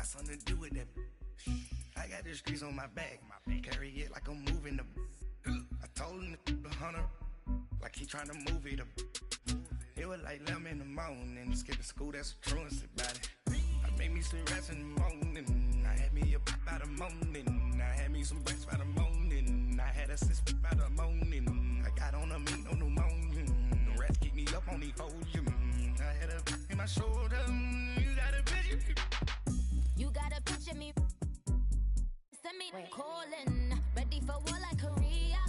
got something to do with that. I got the streets on my back, carry it like I'm moving the. I told him to hunter, like he trying to move it up. It was like 11 in the morning, skipping school, that's a truancy about it. I made me some rest in the morning, I had me up by the morning, I had me some breaks by the morning, I had a sis by the morning, I got on a meat, no pneumonia, the rats keep me up on the podium, I had a in my shoulder, you got a picture. You got a picture me, send me calling, ready for war like Korea,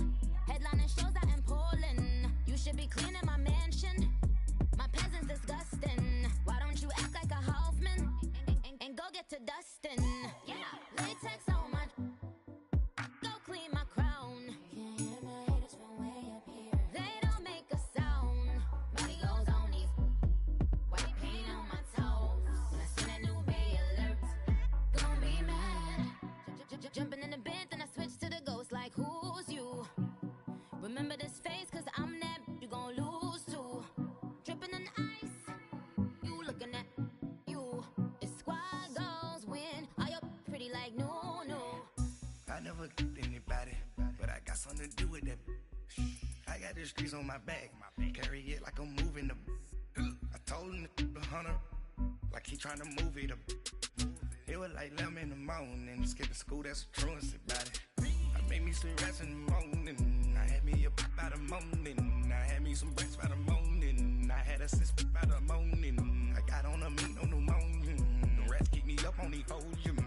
headlining shows out in Poland, you should be cleaning my mansion. My peasant's disgusting. Why don't you act like a Hoffman and go get to dustin'? Yeah, latex on my. Go clean my crown. Can't hear my haters from way up here. They don't make a sound. Body goes on these. White paint on my toes. When I send a new Bay alert, gonna be mad. Jumping in the bed, then I switch to the ghost. Like who's you? Remember this face, cause I'm that. You gon' lose too. Dripping in ice, you looking at you. It's squad goals win. Are you pretty like no? I never kicked anybody, but I got something to do with that. I got the streets on my back, carry it like I'm moving the. I told him to hunter, like he trying to move it up. It was like 11 in the morning, skipping school, that's a truancy about it. I made me some rest in the morning, I had me up by the morning, I had me some breaks by the morning, I had a sis by the morning, I got on a meat, no pneumonia, the rats keep me up on the podium,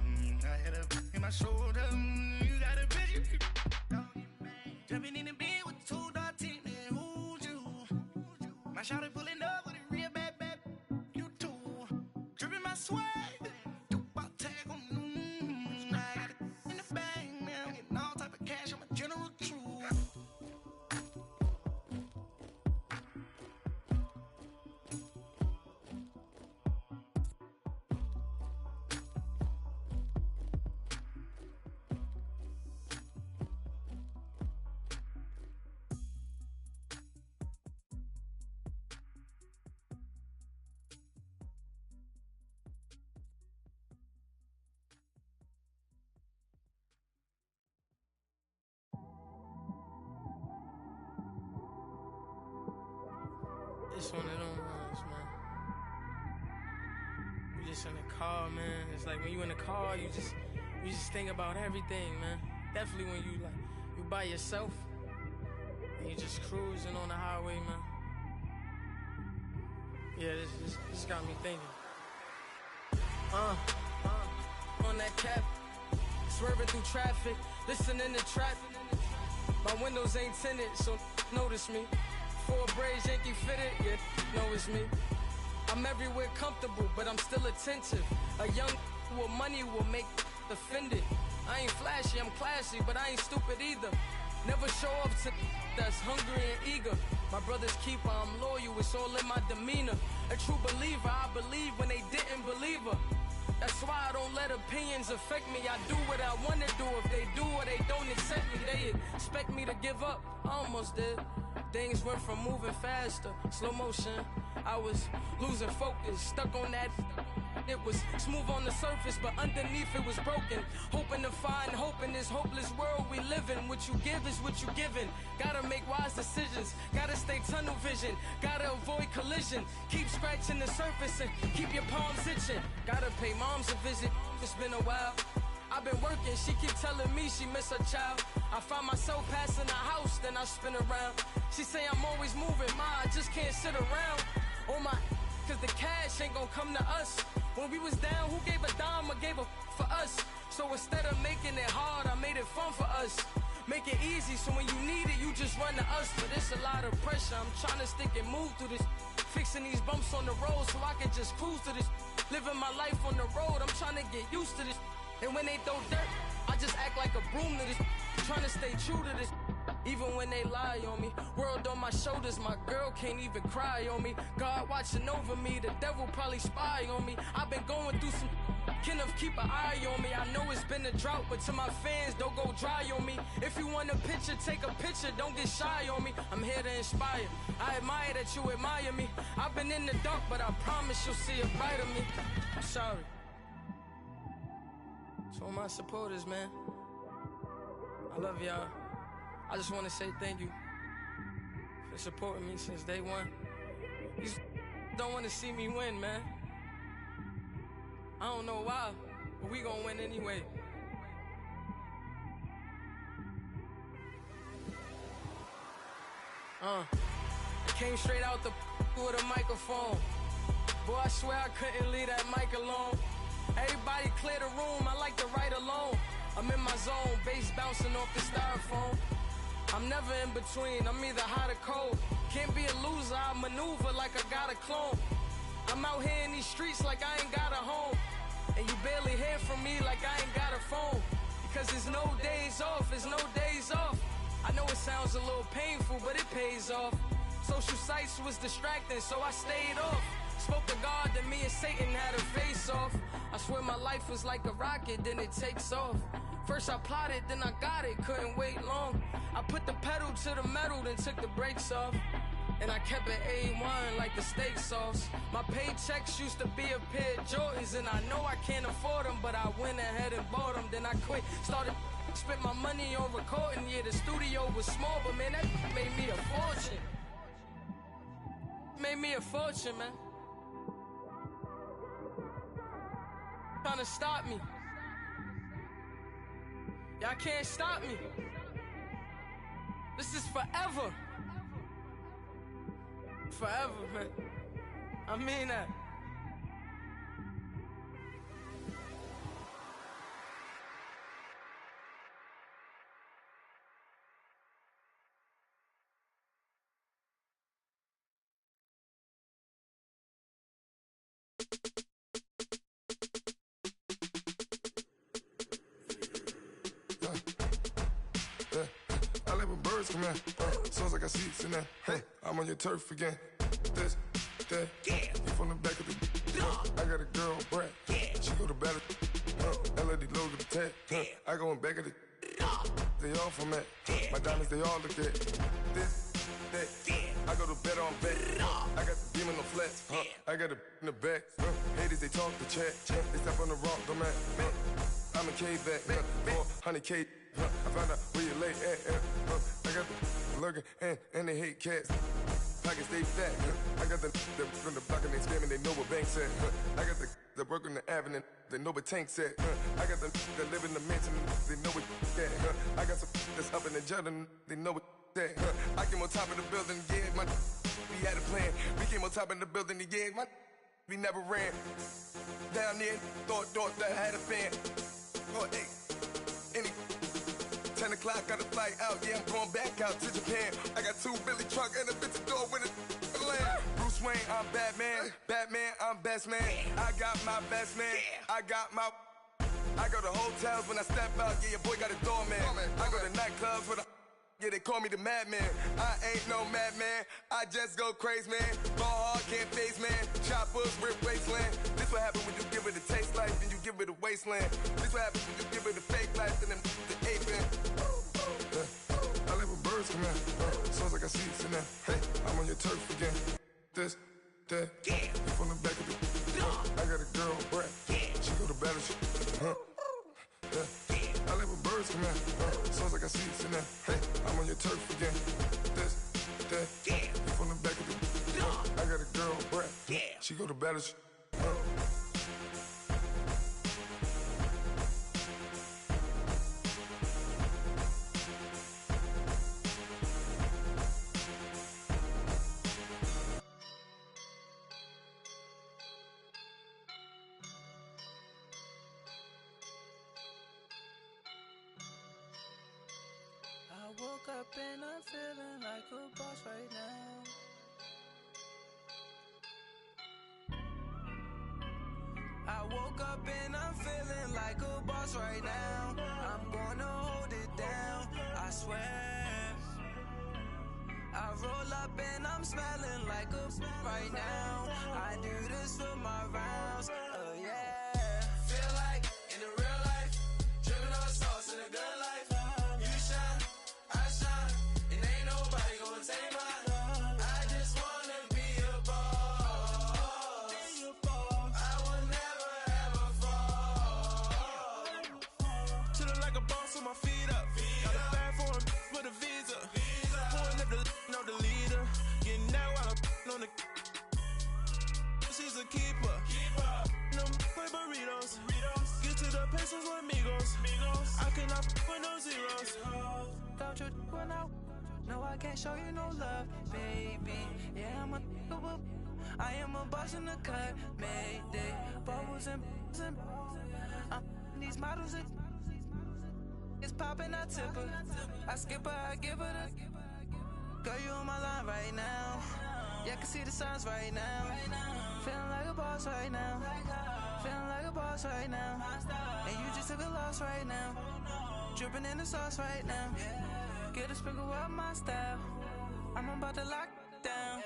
I had a in my shoulder, you got a picture. Jumping in the bed with 2 dark teeth, man, who's you? My shawty pulling up with a real bad, you too, dripping my swag. It's one of them ones, man. You just in the car, man. It's like when you in the car, you just think about everything, man. Definitely when you by yourself and you just cruising on the highway, man. Yeah, this got me thinking. On that cap, swerving through traffic, listening to trap. My windows ain't tinted, so notice me. 4 braids, Yankee fitted, yeah, know it's me. I'm everywhere comfortable, but I'm still attentive. A young with money will make offended. I ain't flashy, I'm classy, but I ain't stupid either. Never show up to that's hungry and eager. My brother's keeper, I'm loyal, it's all in my demeanor. A true believer, I believe when they didn't believe her. That's why I don't let opinions affect me. I do what I want to do. If they do or they don't accept me, they expect me to give up. I almost did. Things went from moving faster, slow motion. I was losing focus, stuck on that. It was smooth on the surface, but underneath it was broken. Hoping to find hope in this hopeless world we live in. What you give is what you given. Gotta make wise decisions. Gotta stay tunnel vision. Gotta avoid collision. Keep scratching the surface and keep your palms itching. Gotta pay moms a visit. It's been a while. I've been working, she keep telling me she miss her child. I find myself passing the house, then I spin around. She say I'm always moving, I just can't sit around. Oh my, cause the cash ain't gonna come to us. When we was down, who gave a dime or gave a for us? So instead of making it hard, I made it fun for us. Make it easy, so when you need it, you just run to us. But it's a lot of pressure, I'm trying to stick and move through this. Fixing these bumps on the road so I can just cruise to this. Living my life on the road, I'm trying to get used to this. And when they throw dirt, I just act like a broom to this. Trying to stay true to this. Even when they lie on me. World on my shoulders, my girl can't even cry on me. God watching over me, the devil probably spy on me. I've been going through some. Kenneth, keep an eye on me. I know it's been a drought, but to my fans, don't go dry on me. If you want a picture, take a picture, don't get shy on me. I'm here to inspire. I admire that you admire me. I've been in the dark, but I promise you'll see a brighter me. I'm sorry. To all my supporters, man, I love y'all. I just want to say thank you for supporting me since day one. You don't want to see me win, man. I don't know why, but we gonna win anyway. I came straight out the with a microphone. Boy, I swear I couldn't leave that mic alone. Everybody clear the room, I like to write alone. I'm in my zone, bass bouncing off the styrofoam. I'm never in between, I'm either hot or cold. Can't be a loser, I maneuver like I got a clone. I'm out here in these streets like I ain't got a home. And you barely hear from me like I ain't got a phone. Because there's no days off, there's no days off. I know it sounds a little painful, but it pays off. Social sites was distracting, so I stayed off. Spoke to God that me and Satan had a face off. I swear my life was like a rocket, then it takes off. First I plotted, then I got it, couldn't wait long. I put the pedal to the metal, then took the brakes off. And I kept it A1 like the steak sauce. My paychecks used to be a pair of Jordans, and I know I can't afford them, but I went ahead and bought them. Then I quit, started spent my money on recording. Yeah, the studio was small, but man, that made me a fortune. Made me a fortune, man. Trying to stop me. Y'all can't stop me. This is forever. Forever, man. I mean that. I live with birds come in. Sounds like I see seats in there. Hey, I'm on your turf again. This, that, you from the back of the. I got a girl, Brad. She go to battle. LED logo the tag. I go in back of the. They all from that. My diamonds, they all look at. This, that. I go to bed on bed. I got the demon on flats. I got it in the back. Haters, they talk the chat. They step on the rock, don't matter. I'm a K-back. 400K. I found out where you lay at. I got the lurking and they hate cats. Pockets stay fat. I got the from the block and they scamming, they know what banks at. I got the work on the avenue, they know what tanks at. I got the that live in the mansion, they know what that. I got some that's up in the Jordan, they know what that. I came on top of the building, yeah, my we had a plan. We came on top of the building, yeah, my we never ran. Down there, thought that I had a fan. Oh, hey, any 10 o'clock, got a flight out, yeah, I'm going back out to Japan. I got 2 Billy truck and a bitch door with a land. Bruce Wayne, I'm Batman. Batman, I'm best man. I got my best man. I got my. I go to hotels when I step out, yeah, your boy got a doorman. I go to nightclubs with a. Yeah, they call me the madman. I ain't no madman. I just go crazy, man. Ball hard, can't face, man. Choppers, rip wasteland. This what happen when you give it a taste life, then you give it a wasteland. This what happen when you give it a fake life, and then the ape in. I live with birds come in. Sounds like I see seats in there. Hey, I'm on your turf again. This, that, you from the back of the. I got a girl, Brad. She go to battle. I live with birds come in. Sounds like I see seats in there. Hey, I'm on your turf again. This, that, you from the back of the. I got a girl, Brad. She go to battle. I woke up and I'm feeling like a boss right now. I woke up and I'm feeling like a boss right now. I'm gonna hold it down, I swear. I roll up and I'm smelling like a right now. I do this for my rounds, oh yeah. Feel like in the real life, dripping on sauce in a good life. You shine, I shine, and ain't nobody gonna take mine. I just wanna be a boss. I will never ever fall. a keeper. Them with burritos. Get to the pesos with amigos. I cannot with no zeros. Without you when no, I can't show you no love, baby. Yeah, I am a boss in the cut, Mayday. Bubbles and these models it's popping, I tip her. I skip her, I give her the. Girl, you on my line right now. Yeah, I can see the signs right now. Feeling like a boss right now. Feeling like a boss right now. And you just took a loss right now. Dripping in the sauce right now. Get a sprinkle up my style. I'm about to lock down.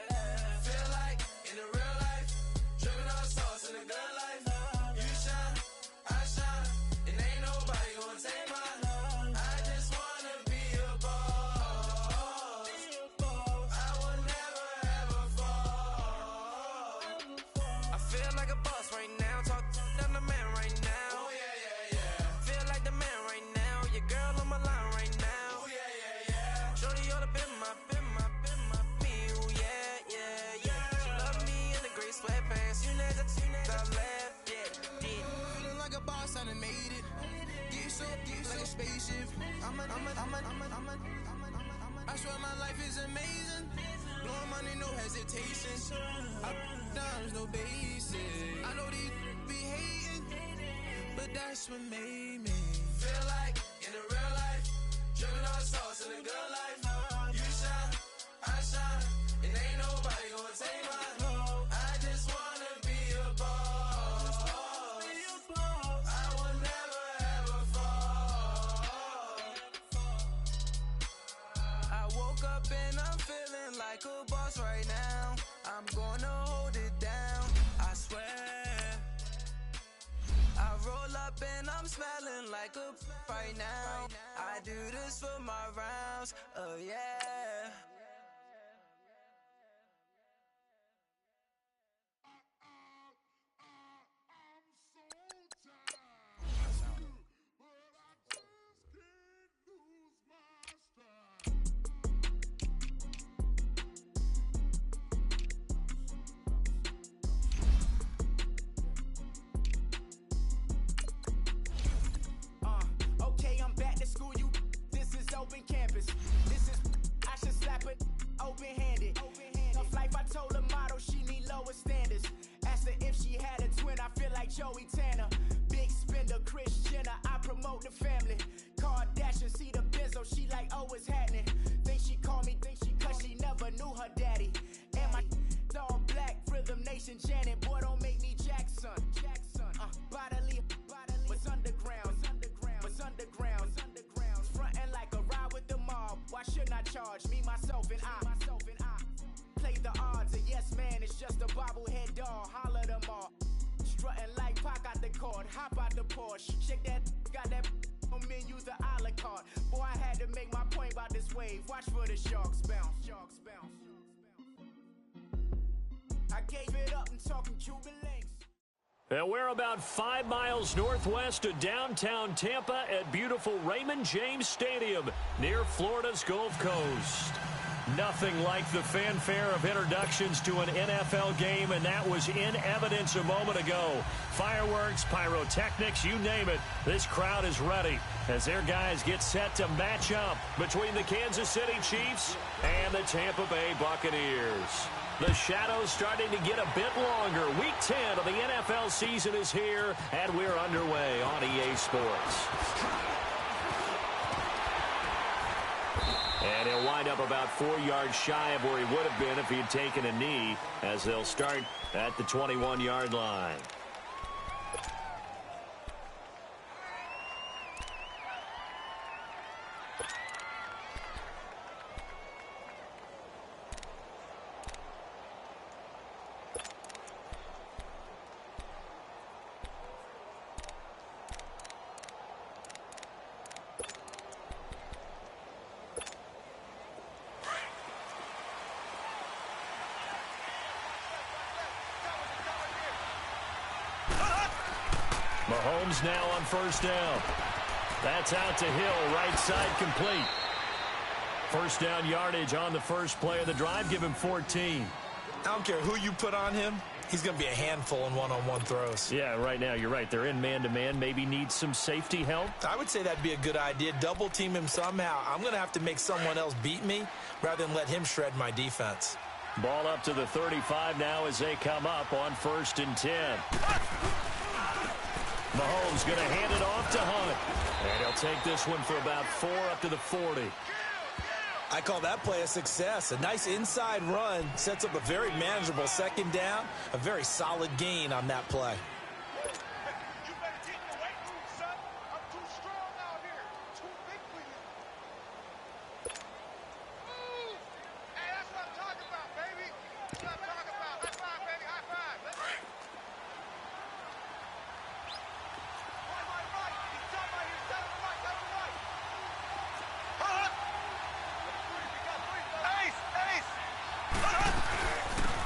Feel like in the real life, dripping on sauce in the good life. You shine, I shine, and ain't nobody gonna take mine. I just wanna be a boss. I will never ever fall. I feel like a boss right now. Talk to the man right now. Oh yeah. Feel like the man right now. Your girl on my line right now. Oh yeah. Shorty oughta been my me. Ooh yeah. She love me in the gray sweatpants. You never I left, yeah. Feeling like a boss, I done made it. Get so like a spaceship. I swear my life is amazing. Blowing money, no hesitation. Up, downs, no basic. I know these be hating, but that's what made me. Feel like in the real life, dripping on sauce in the good life. You shine, I shine, and ain't nobody gonna take mine. I just wanna be a boss. I will never ever fall. I woke up and I'm feeling like a boss right now. I'm gonna hold it down, I swear. I roll up and I'm smelling like a right now. I do this for my rounds, oh yeah. Okay, I'm back to school, this is open campus. I should slap it open-handed. Tough life, I told her motto, she need lower standards. Asked her if she had a twin, I feel like Joey Tanner. Big spender, Kris Jenner, I promote the family. Kardashian, see the Benzo, she like, oh, it's happening. Think she called me, cause she never knew her daddy. And my all black, Rhythm Nation, Janet, boy, don't make me Jackson. Bodily, was underground. Frontin' like a ride with the mob. Why shouldn't I charge me, myself, and I? Play the odds, a yes man is just a bobblehead doll. Holler them all. Strutting like Pac out the court, hop out the Porsche. Shake that, got that on menu, the a la carte. Boy, I had to make my point about this wave. Watch for the sharks bounce. I gave it up and talking Cuban links. And we're about 5 miles northwest of downtown Tampa at beautiful Raymond James Stadium near Florida's Gulf Coast. Nothing like the fanfare of introductions to an NFL game, and that was in evidence a moment ago. Fireworks, pyrotechnics, you name it. This crowd is ready as their guys get set to match up between the Kansas City Chiefs and the Tampa Bay Buccaneers. The shadows starting to get a bit longer. Week 10 of the NFL season is here, and we're underway on EA Sports. And he'll wind up about 4 yards shy of where he would have been if he had taken a knee, as they'll start at the 21-yard line. Mahomes now on first down. That's out to Hill, right side complete. First down yardage on the first play of the drive. Give him 14. I don't care who you put on him. he's going to be a handful in one-on-one throws. Yeah, right now, you're right. They're in man-to-man. Maybe need some safety help. I would say that'd be a good idea. Double team him somehow. I'm going to have to make someone else beat me rather than let him shred my defense. Ball up to the 35 now as they come up on 1st and 10. Mahomes going to hand it off to Hunt. And he'll take this one for about 4 up to the 40. I call that play a success. A nice inside run sets up a very manageable 2nd down. A very solid gain on that play.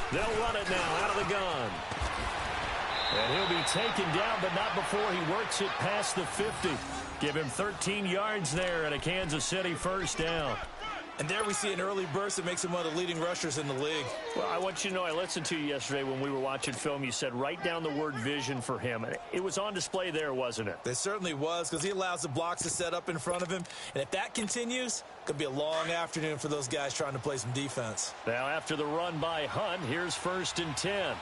They'll run it now out of the gun. And he'll be taken down, but not before he works it past the 50. Give him 13 yards there and a Kansas City 1st down. And there we see an early burst that makes him one of the leading rushers in the league. Well, I want you to know, I listened to you yesterday when we were watching film. You said write down the word vision for him. And it was on display there, wasn't it? It certainly was, because he allows the blocks to set up in front of him. And if that continues, it could be a long afternoon for those guys trying to play some defense. Now, after the run by Hunt, here's 1st and 10.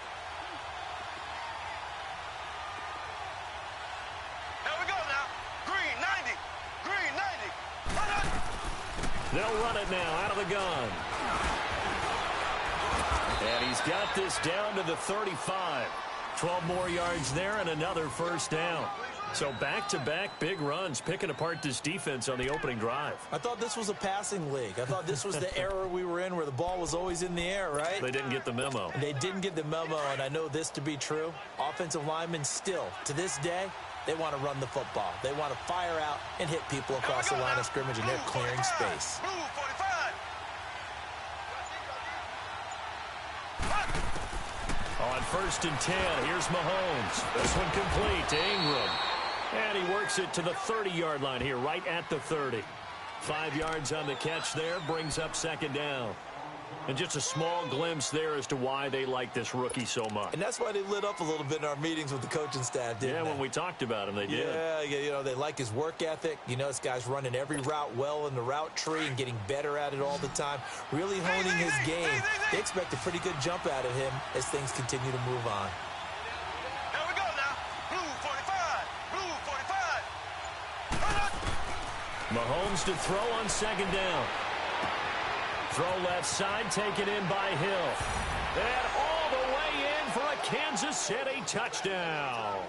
They'll run it now out of the gun. And he's got this down to the 35. 12 more yards there and another 1st down. So back-to-back big runs, picking apart this defense on the opening drive. I thought this was a passing league. I thought this was the era we were in where the ball was always in the air, right? They didn't get the memo. They didn't get the memo, and I know this to be true. Offensive linemen still, to this day, they want to run the football. They want to fire out and hit people across the line of scrimmage, and they're clearing space. On 1st and 10, here's Mahomes. This one complete to Ingram. And he works it to the 30-yard line here, right at the 30. 5 yards on the catch there, brings up 2nd down. And just a small glimpse there as to why they like this rookie so much. And that's why they lit up a little bit in our meetings with the coaching staff, didn't they? When we talked about him, they did. Yeah, you know, they like his work ethic. You know, this guy's running every route well in the route tree and getting better at it all the time. Really honing his game. They expect a pretty good jump out of him as things continue to move on. Here we go now. Blue 45. Blue 45. Mahomes to throw on 2nd down. Throw left side, taken in by Hill. And all the way in for a Kansas City touchdown.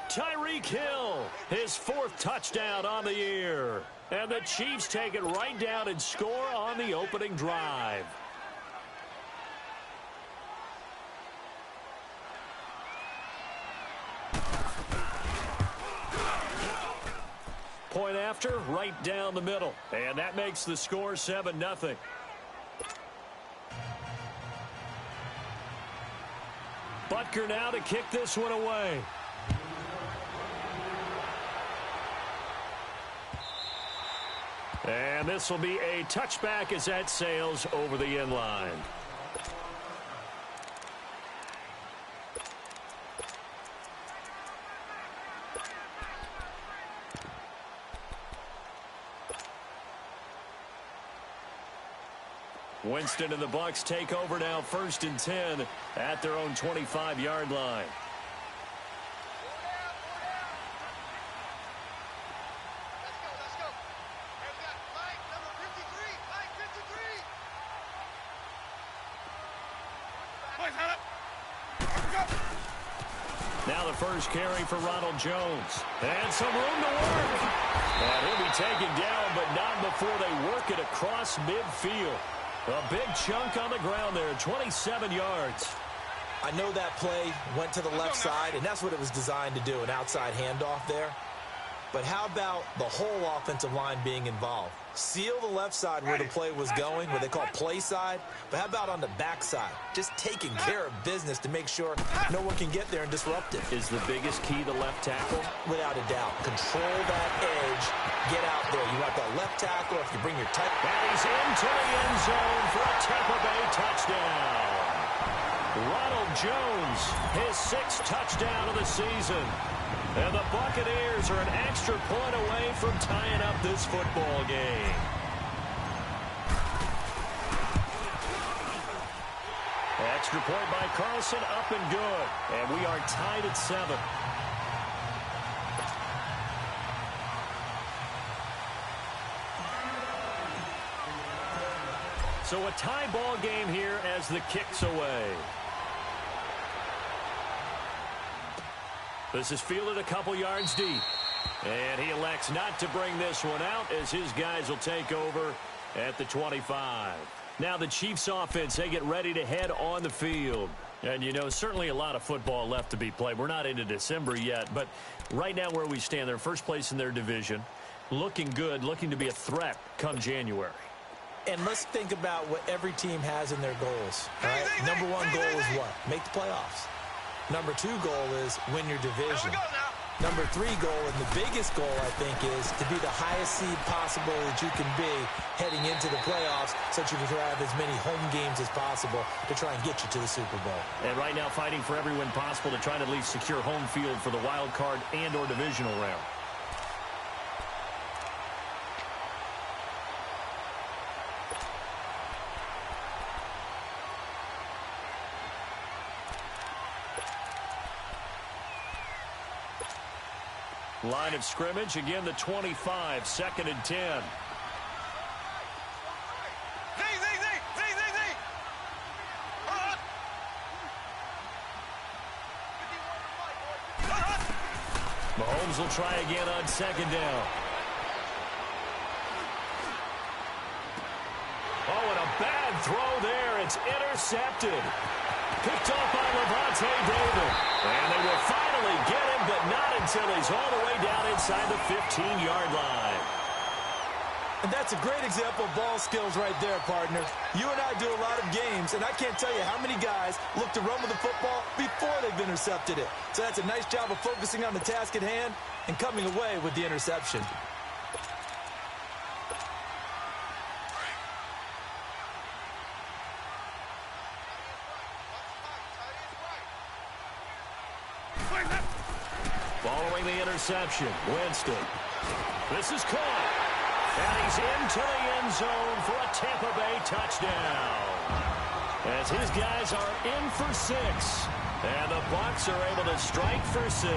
Tyreek Hill, his 4th touchdown on the year. And the Chiefs take it right down and score on the opening drive. Point after, right down the middle. And that makes the score 7-0. Butker now to kick this one away. And this will be a touchback as that sails over the end line. Winston and the Bucs take over now, 1st and 10 at their own 25-yard line. Let's go. There's that flag number 53. Flag 53. Now the first carry for Ronald Jones. And some room to work. And he'll be taken down, but not before they work it across midfield. A big chunk on the ground there, 27 yards. I know that play went to the left side, and that's what it was designed to do, an outside handoff there. But how about the whole offensive line being involved? Seal the left side where the play was going, what they call play side. But how about on the back side? Just taking care of business to make sure no one can get there and disrupt it. Is the biggest key the left tackle? Without a doubt. Control that edge. Get out there. You want that left tackle if you bring your tight. And he's into the end zone for a Tampa Bay touchdown. Ronald Jones, his 6th touchdown of the season. And the Buccaneers are an extra point away from tying up this football game. Extra point by Carlson, up and good. And we are tied at 7. So a tie ball game here as the kick's away. This is fielded a couple yards deep. And he elects not to bring this one out as his guys will take over at the 25. Now the Chiefs offense, they get ready to head on the field. And, you know, certainly a lot of football left to be played. We're not into December yet, but right now where we stand, they're first place in their division. Looking good, looking to be a threat come January. And let's think about what every team has in their goals. All right? Number 1 goal is what? Make the playoffs. Number 2 goal is win your division. Number 3 goal, and the biggest goal, I think, is to be the highest seed possible that you can be heading into the playoffs so that you can have as many home games as possible to try and get you to the Super Bowl. And right now fighting for every win possible to try to at least secure home field for the wild card and or divisional round. Line of scrimmage, again, the 25, 2nd and 10. Mahomes will try again on 2nd down. Oh, and a bad throw there. It's intercepted. Picked off by Levante David. And they will finally get him, but not until he's all the way down inside the 15-yard line. And that's a great example of ball skills right there, partner. You and I do a lot of games, and I can't tell you how many guys look to run with the football before they've intercepted it. So that's a nice job of focusing on the task at hand and coming away with the interception. Following the interception, Winston. This is caught. And he's into the end zone for a Tampa Bay touchdown. As his guys are in for 6. And the Bucs are able to strike for 6.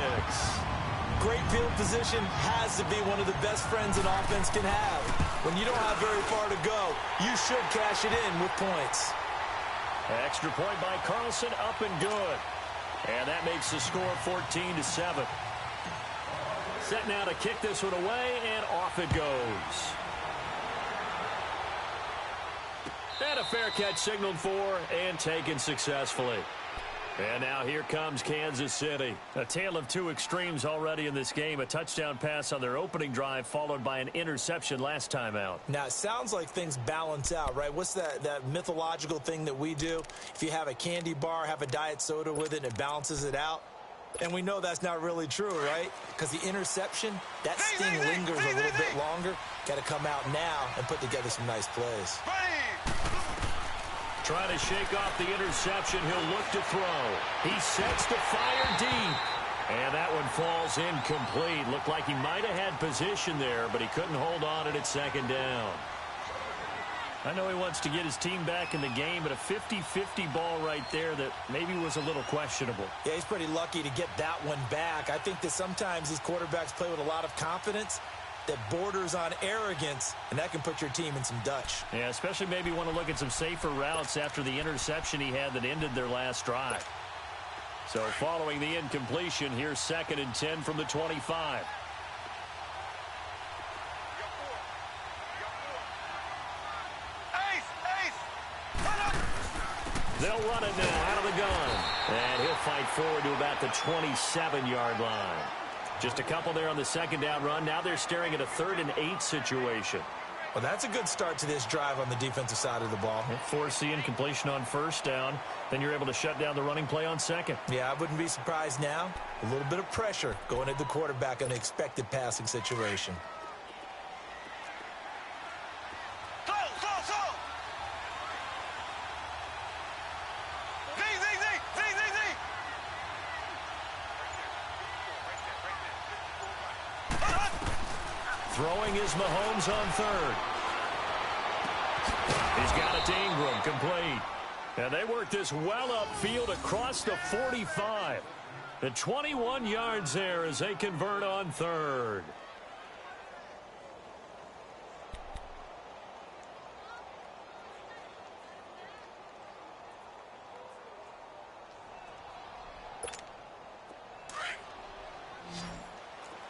Great field position has to be one of the best friends an offense can have. When you don't have very far to go, you should cash it in with points. Extra point by Carlson, up and good. And that makes the score 14-7. Set now to kick this one away, and off it goes. And a fair catch signaled for and taken successfully. And now here comes Kansas City. A tale of two extremes already in this game. A touchdown pass on their opening drive followed by an interception last time out. Now, it sounds like things balance out, right? What's that mythological thing that we do? If you have a candy bar, have a diet soda with it, and it balances it out. And we know that's not really true, right? Because the interception, that sting lingers a little bit longer. Got to come out now and put together some nice plays. Trying to shake off the interception. He'll look to throw. He sets the fire deep. And that one falls incomplete. Looked like he might have had position there, but he couldn't hold on at 2nd down. I know he wants to get his team back in the game, but a 50-50 ball right there that maybe was a little questionable. Yeah, he's pretty lucky to get that one back. I think that sometimes these quarterbacks play with a lot of confidence that borders on arrogance, and that can put your team in some Dutch. Yeah, especially maybe want to look at some safer routes after the interception he had that ended their last drive. So following the incompletion, here's 2nd and 10 from the 25. They'll run it now out of the gun. And he'll fight forward to about the 27-yard line. Just a couple there on the 2nd down run. Now they're staring at a 3rd and 8 situation. Well, that's a good start to this drive on the defensive side of the ball. Force the incompletion on 1st down. Then you're able to shut down the running play on 2nd. Yeah, I wouldn't be surprised now. A little bit of pressure going at the quarterback on the expected passing situation. Throwing is Mahomes on third. He's got it to Ingram, complete. And they work this well upfield across the 45. The 21 yards there as they convert on third.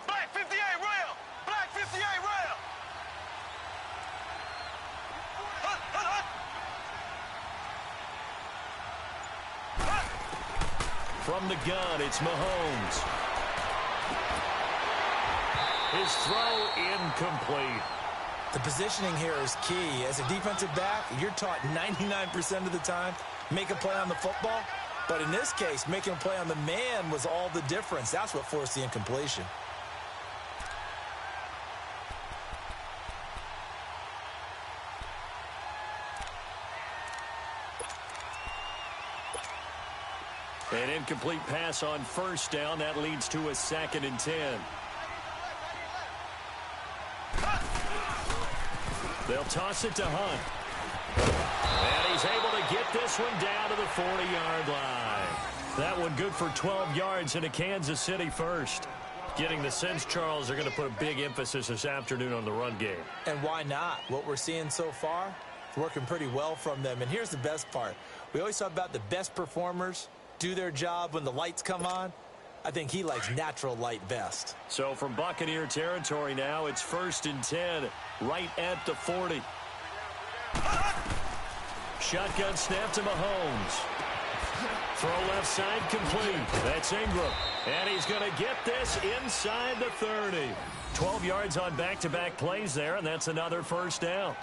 Black 58 rail! Black 58 rail! From the gun, it's Mahomes. His throw incomplete. The positioning here is key. As a defensive back, you're taught 99% of the time, make a play on the football. But in this case, making a play on the man was all the difference. That's what forced the incompletion. An incomplete pass on first down. That leads to a 2nd and 10. They'll toss it to Hunt. And he's able to get this one down to the 40-yard line. That one good for 12 yards into Kansas City first. Getting the sense, Charles, they're going to put a big emphasis this afternoon on the run game. And why not? What we're seeing so far, it's working pretty well from them. And here's the best part. We always talk about the best performers do their job when the lights come on. I think he likes natural light best. So from Buccaneer territory now, it's 1st and 10, right at the 40. Shotgun snap to Mahomes. Throw left side complete. That's Ingram. And he's going to get this inside the 30. 12 yards on back-to-back plays there, and that's another first down.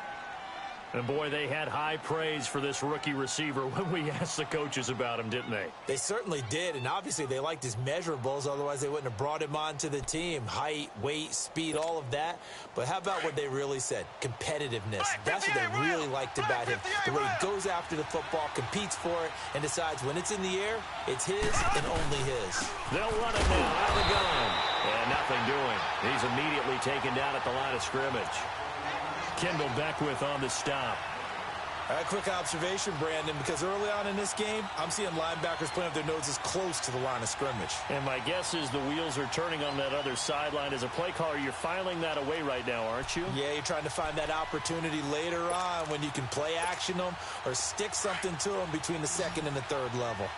And, boy, they had high praise for this rookie receiver when we asked the coaches about him, didn't they? They certainly did, and obviously they liked his measurables. Otherwise, they wouldn't have brought him onto the team. Height, weight, speed, all of that. But how about what they really said? Competitiveness. That's what they really liked about him. The way he goes after the football, competes for it, and decides when it's in the air, it's his and only his. They'll run it now out of the gun. And nothing doing. He's immediately taken down at the line of scrimmage. Kendall Beckwith on the stop. A quick observation, Brandon, because early on in this game, I'm seeing linebackers playing with their noses close to the line of scrimmage. And my guess is the wheels are turning on that other sideline. As a play caller, you're filing that away right now, aren't you? Yeah, you're trying to find that opportunity later on when you can play action them or stick something to them between the 2nd and the 3rd level.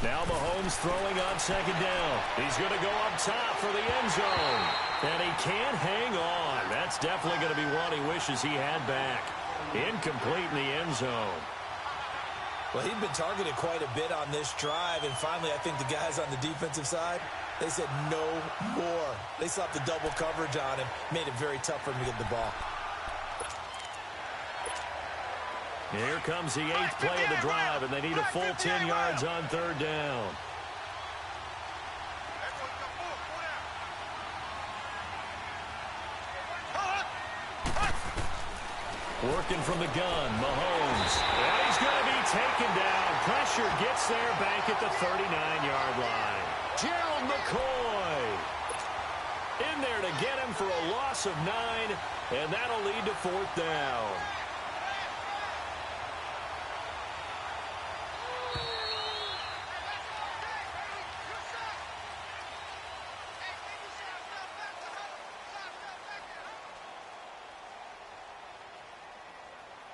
Now Mahomes throwing on 2nd down. He's going to go up top for the end zone. And he can't hang on. That's definitely going to be one he wishes he had back. Incomplete in the end zone. Well, he'd been targeted quite a bit on this drive, and finally I think the guys on the defensive side, they said no more. They slapped the double coverage on him, made it very tough for him to get the ball. Here comes the 8th play of the drive, and they need a full 10 yards on 3rd down. Working from the gun, Mahomes. And he's going to be taken down. Pressure gets there back at the 39-yard line. Gerald McCoy in there to get him for a loss of 9, and that'll lead to 4th down.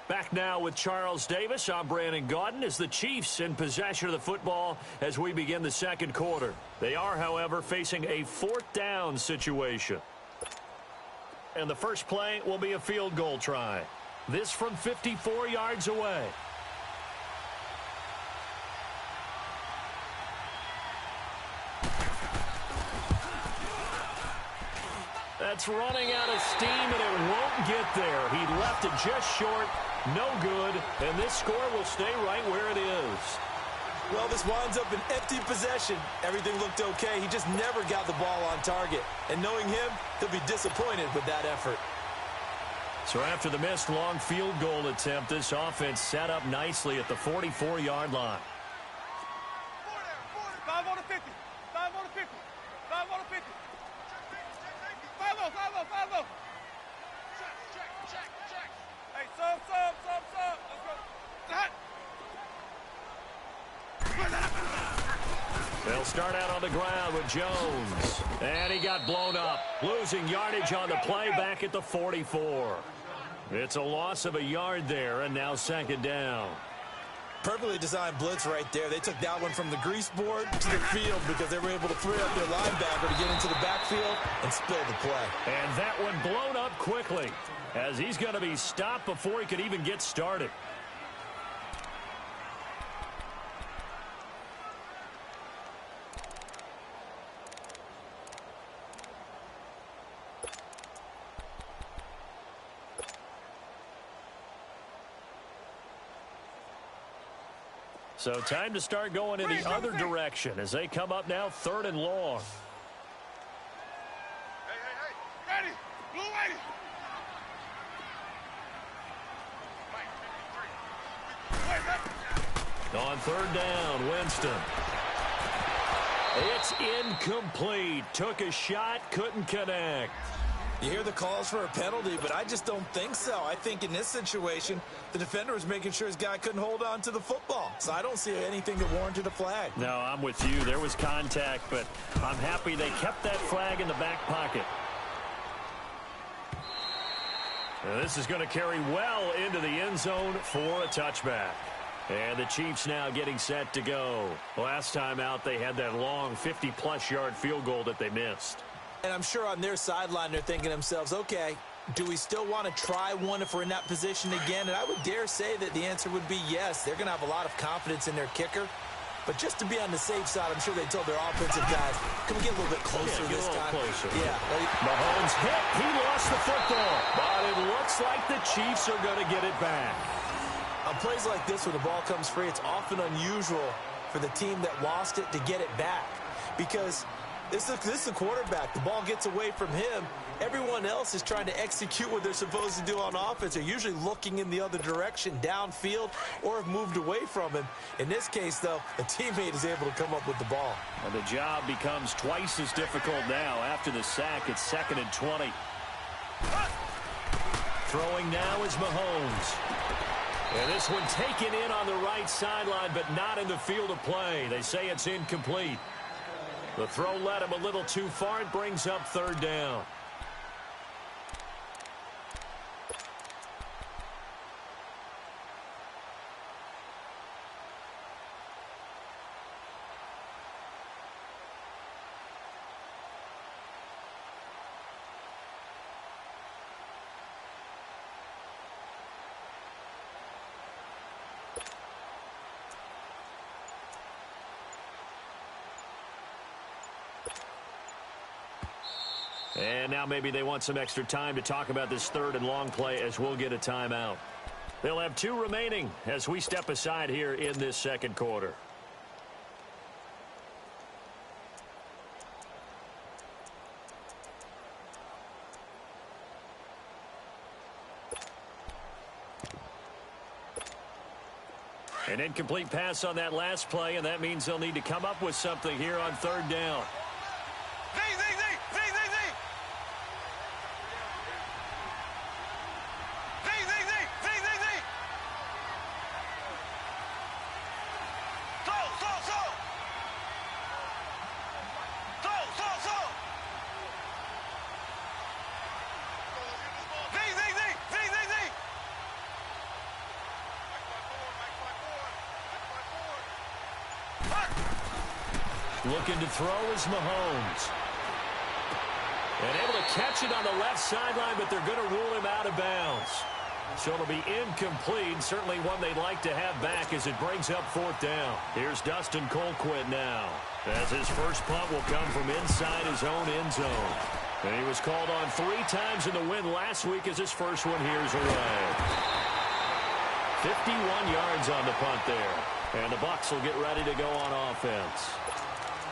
Back now with Charles Davis. I'm Brandon Gaudin as the Chiefs in possession of the football as we begin the 2nd quarter. They are, however, facing a 4th down situation. And the first play will be a field goal try. This from 54 yards away. That's running out of steam, and it won't get there. He left it just short. No good, and this score will stay right where it is. Well, this winds up an empty possession. Everything looked okay. He just never got the ball on target. And knowing him, he'll be disappointed with that effort. So after the missed long field goal attempt, this offense set up nicely at the 44-yard line. They'll start out on the ground with Jones. And he got blown up. Losing yardage on the play back at the 44. It's a loss of a yard there, and now second down. Perfectly designed blitz right there. They took that one from the grease board to the field because they were able to free up their linebacker to get into the backfield and spill the play. And that one blown up quickly as he's going to be stopped before he could even get started. So time to start going in the other direction as they come up now 3rd and long. Hey, ready, blue lady. On 3rd down, Winston. It's incomplete. Took a shot, couldn't connect. You hear the calls for a penalty, but I just don't think so. I think in this situation, the defender was making sure his guy couldn't hold on to the football. So I don't see anything that warranted a flag. No, I'm with you. There was contact, but I'm happy they kept that flag in the back pocket. Now this is going to carry well into the end zone for a touchback. And the Chiefs now getting set to go. Last time out, they had that long 50-plus yard field goal that they missed. And I'm sure on their sideline they're thinking to themselves, okay, do we still want to try one if we're in that position again? And I would dare say that the answer would be yes. They're going to have a lot of confidence in their kicker. But just to be on the safe side, I'm sure they told their offensive guys, can we get a little bit closer this time? Closer. Yeah. Mahomes hit. He lost the football. But it looks like the Chiefs are going to get it back. On plays like this, when the ball comes free, it's often unusual for the team that lost it to get it back. Because this is the quarterback. The ball gets away from him. Everyone else is trying to execute what they're supposed to do on offense. They're usually looking in the other direction, downfield, or have moved away from him. In this case, though, a teammate is able to come up with the ball. And the job becomes twice as difficult now. After the sack, it's 2nd and 20. Throwing now is Mahomes. And this one taken in on the right sideline, but not in the field of play. They say it's incomplete. The throw led him a little too far. It brings up 3rd down. And now maybe they want some extra time to talk about this 3rd and long play as we'll get a timeout. They'll have 2 remaining as we step aside here in this 2nd quarter. An incomplete pass on that last play, and that means they'll need to come up with something here on 3rd down. Looking to throw is Mahomes. And able to catch it on the left sideline, but they're going to rule him out of bounds. So it'll be incomplete, certainly one they'd like to have back as it brings up 4th down. Here's Dustin Colquitt now, as his first punt will come from inside his own end zone. And he was called on 3 times in the win last week as his first one here's away. 51 yards on the punt there. And the Bucs will get ready to go on offense.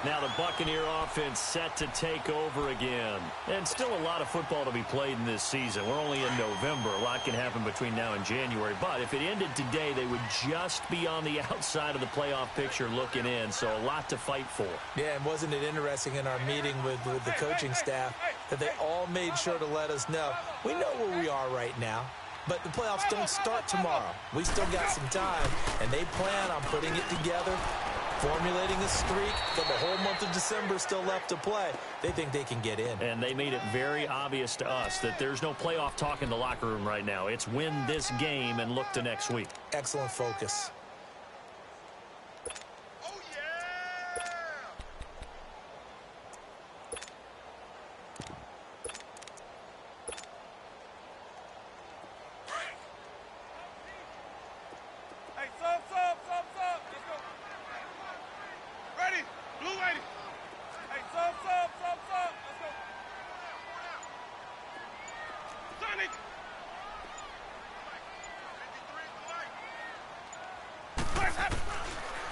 Now the Buccaneer offense set to take over again. And still a lot of football to be played in this season. We're only in November. A lot can happen between now and January. But if it ended today, they would just be on the outside of the playoff picture looking in. So a lot to fight for. Yeah, and wasn't it interesting in our meeting with the coaching staff that they all made sure to let us know, we know where we are right now. But the playoffs don't start tomorrow. We still got some time, and they plan on putting it together formulating a streak. Got the whole month of December still left to play. They think they can get in. And they made it very obvious to us that there's no playoff talk in the locker room right now. It's win this game and look to next week. Excellent focus.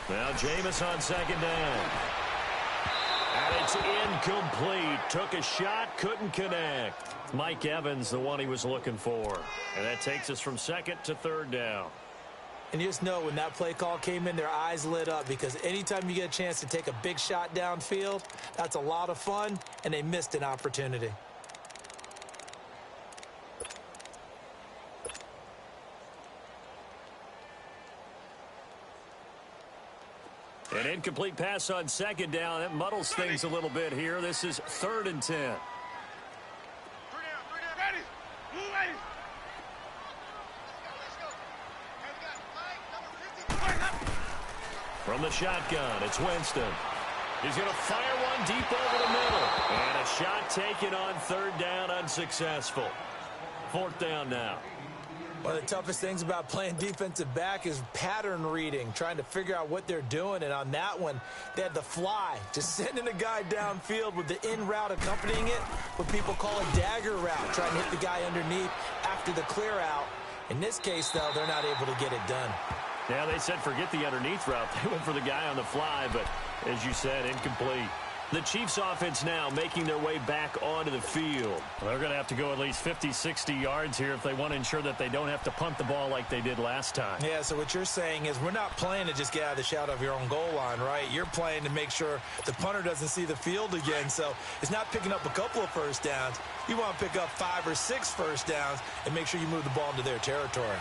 Now Jameis on second down. And it's incomplete. Took a shot, couldn't connect. Mike Evans, the one he was looking for. And that takes us from second to third down. And you just know when that play call came in, their eyes lit up, because anytime you get a chance to take a big shot downfield, that's a lot of fun, and they missed an opportunity. An incomplete pass on second down. That muddles things a little bit here. This is 3rd and 10. From the shotgun, it's Winston. He's going to fire one deep over the middle. And a shot taken on 3rd down, unsuccessful. 4th down now. One of the toughest things about playing defensive back is pattern reading, trying to figure out what they're doing. And on that one, they had the fly, just sending a guy downfield with the in route accompanying it, what people call a dagger route, trying to hit the guy underneath after the clear out. In this case, though, they're not able to get it done. Yeah, they said forget the underneath route. They went for the guy on the fly, but as you said, incomplete. The Chiefs offense now making their way back onto the field. They're going to have to go at least 50, 60 yards here if they want to ensure that they don't have to punt the ball like they did last time. Yeah, so what you're saying is we're not playing to just get out of the shadow of your own goal line, right? You're playing to make sure the punter doesn't see the field again. So it's not picking up a couple of first downs. You want to pick up 5 or 6 first downs and make sure you move the ball into their territory.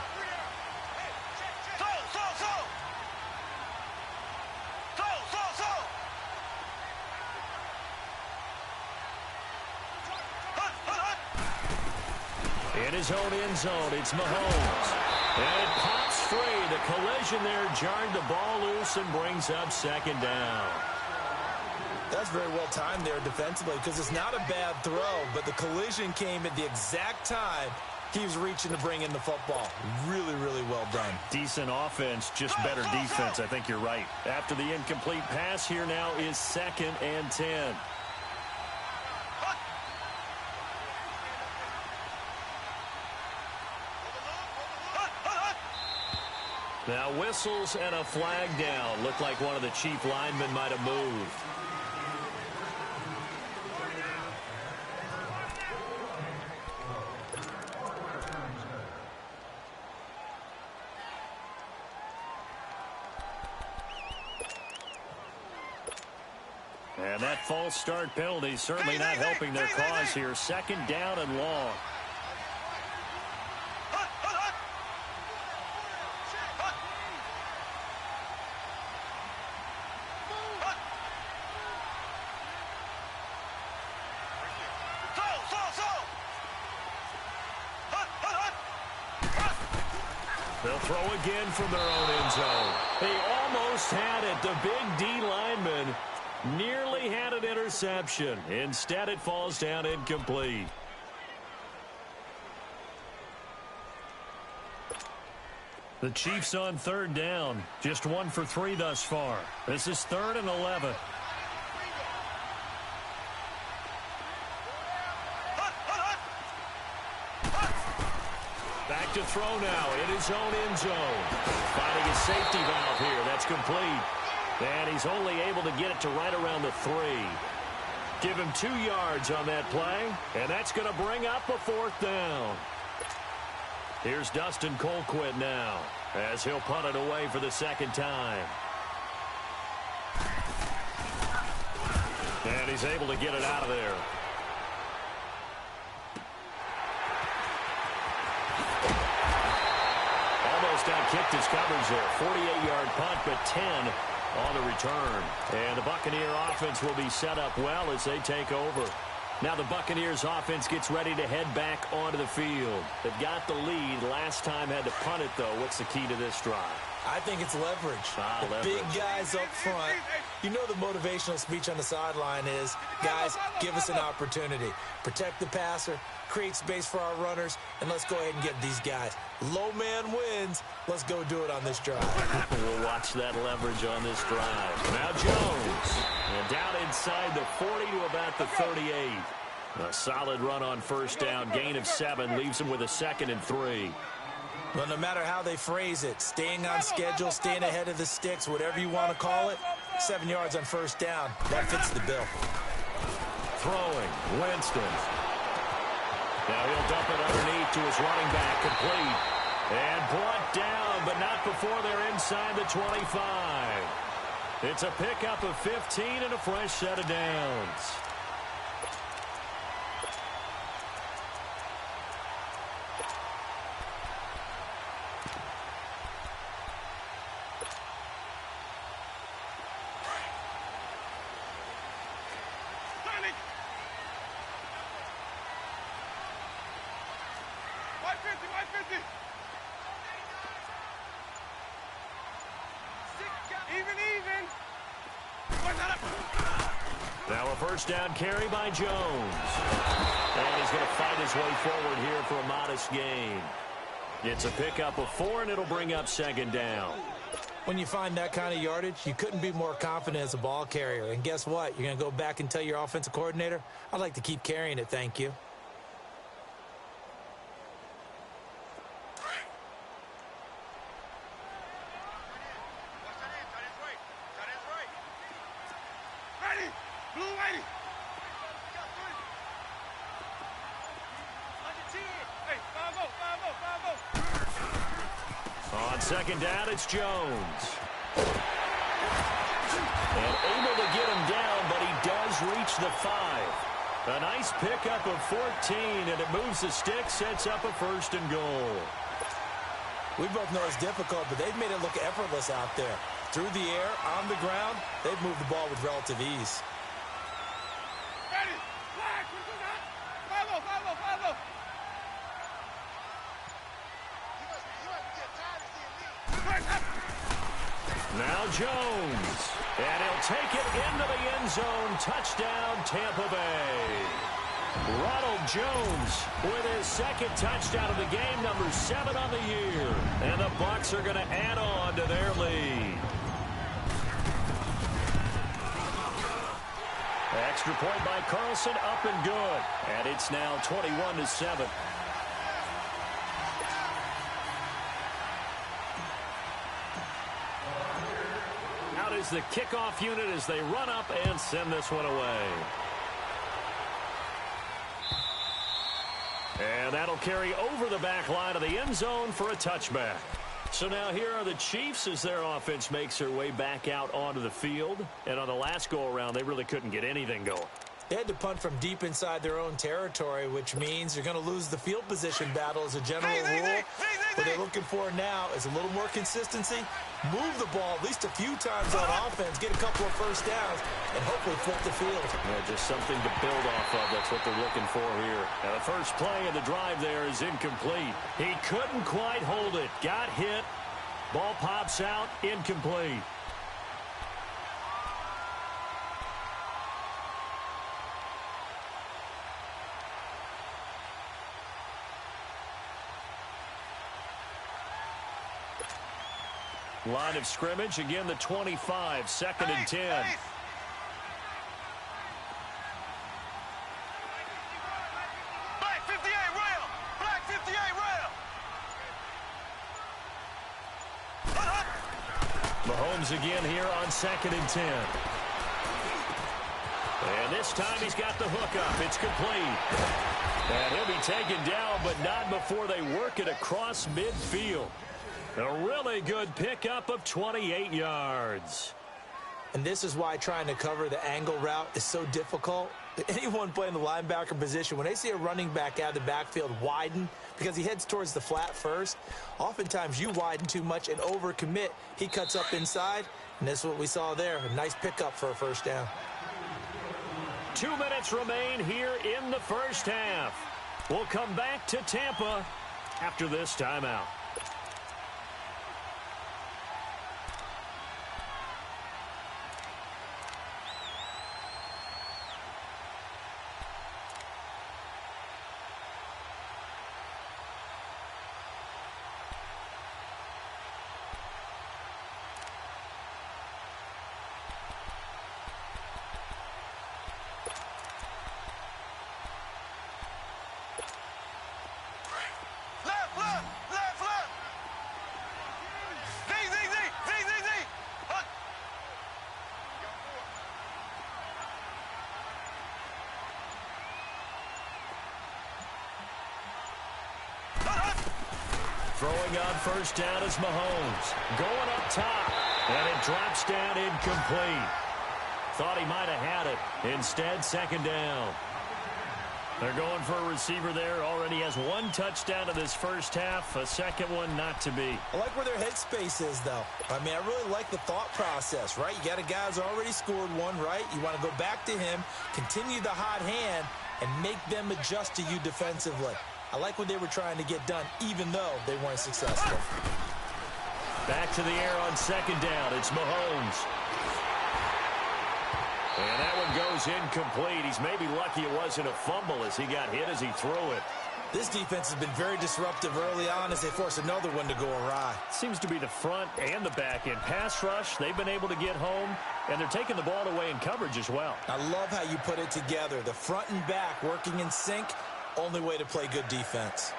In his own end zone, it's Mahomes. And it pops free. The collision there jarred the ball loose and brings up 2nd down. That's very well timed there defensively, because it's not a bad throw, but the collision came at the exact time he was reaching to bring in the football. Really, really well done. Decent offense, just better defense. I think you're right. After the incomplete pass, here now is 2nd and 10. Now whistles and a flag down. Looked like one of the Chief linemen might have moved. And that false start penalty certainly not helping their cause here. 2nd down and long. They'll throw again from their own end zone. They almost had it. The big D lineman nearly had an interception. Instead, it falls down incomplete. The Chiefs on 3rd down. Just 1 for 3 thus far. This is 3rd and 11. Back to throw now in his own end zone. Finding a safety valve here. That's complete. And he's only able to get it to right around the 3. Give him 2 yards on that play. And that's going to bring up a 4th down. Here's Dustin Colquitt now as he'll punt it away for the 2nd time. And he's able to get it out of there. Almost outkicked his coverage there. 48-yard punt, but 10 on the return. And the Buccaneer offense will be set up well as they take over. Now the Buccaneers offense gets ready to head back onto the field. They've got the lead. Last time had to punt it, though. What's the key to this drive? I think it's leverage. The big guys up front. You know the motivational speech on the sideline is, guys, give us an opportunity. Protect the passer, create space for our runners, and let's go ahead and get these guys. Low man wins. Let's go do it on this drive. We'll watch that leverage on this drive. Now Jones. And down inside the 40 to about the 38. A solid run on first down. Gain of 7 leaves him with a 2nd and 3. Well, no matter how they phrase it, staying on schedule, staying ahead of the sticks, whatever you want to call it, 7 yards on first down. That fits the bill. Throwing, Winston. Now he'll dump it underneath to his running back, complete. And brought down, but not before they're inside the 25. It's a pickup of 15 and a fresh set of downs. Now a first down carry by Jones. And he's going to fight his way forward here for a modest gain. It's a pickup of 4, and it'll bring up 2nd down. When you find that kind of yardage, you couldn't be more confident as a ball carrier. And guess what? You're going to go back and tell your offensive coordinator, I'd like to keep carrying it, thank you. On 2nd down, it's Jones. And able to get him down, but he does reach the 5. A nice pickup of 14, and it moves the stick, sets up a 1st and goal. We both know it's difficult, but they've made it look effortless out there. Through the air, on the ground, they've moved the ball with relative ease. Now Jones. And he'll take it into the end zone. Touchdown, Tampa Bay. Ronald Jones with his 2nd touchdown of the game, number 7 on the year. And the Bucs are going to add on to their lead. Extra point by Carlson, up and good. And it's now 21-7. Out is the kickoff unit as they run up and send this one away. And that'll carry over the back line of the end zone for a touchback. So now here are the Chiefs as their offense makes their way back out onto the field. And on the last go-around, they really couldn't get anything going. They had to punt from deep inside their own territory, which means you're going to lose the field position battle as a general rule. What they're looking for now is a little more consistency, move the ball at least a few times on offense, get a couple of first downs, and hopefully flip the field. Yeah, just something to build off of. That's what they're looking for here. Now the first play of the drive there is incomplete. He couldn't quite hold it. Got hit. Ball pops out. Incomplete. Line of scrimmage, again the 25, 2nd and 10. Black 58 rail! Black 58 rail! Mahomes again here on 2nd and 10. And this time he's got the hook up. It's complete. And he'll be taken down, but not before they work it across midfield. A really good pickup of 28 yards. And this is why trying to cover the angle route is so difficult. Anyone playing the linebacker position, when they see a running back out of the backfield widen because he heads towards the flat first, oftentimes you widen too much and overcommit. He cuts up inside, and that's what we saw there. A nice pickup for a first down. 2 minutes remain here in the first half. We'll come back to Tampa after this timeout. Throwing on first down is Mahomes. Going up top, and it drops down incomplete. Thought he might have had it. Instead, second down. They're going for a receiver there. Already has one touchdown in this first half. A second one not to be. I like where their headspace is, though. I mean, I really like the thought process, right? You got a guy who's already scored one, right? You want to go back to him, continue the hot hand, and make them adjust to you defensively. I like what they were trying to get done, even though they weren't successful. Back to the air on second down. It's Mahomes. And that one goes incomplete. He's maybe lucky it wasn't a fumble as he got hit as he threw it. This defense has been very disruptive early on as they force another one to go awry. Seems to be the front and the back end. Pass rush, they've been able to get home, and they're taking the ball away in coverage as well. I love how you put it together. The front and back working in sync. Only way to play good defense.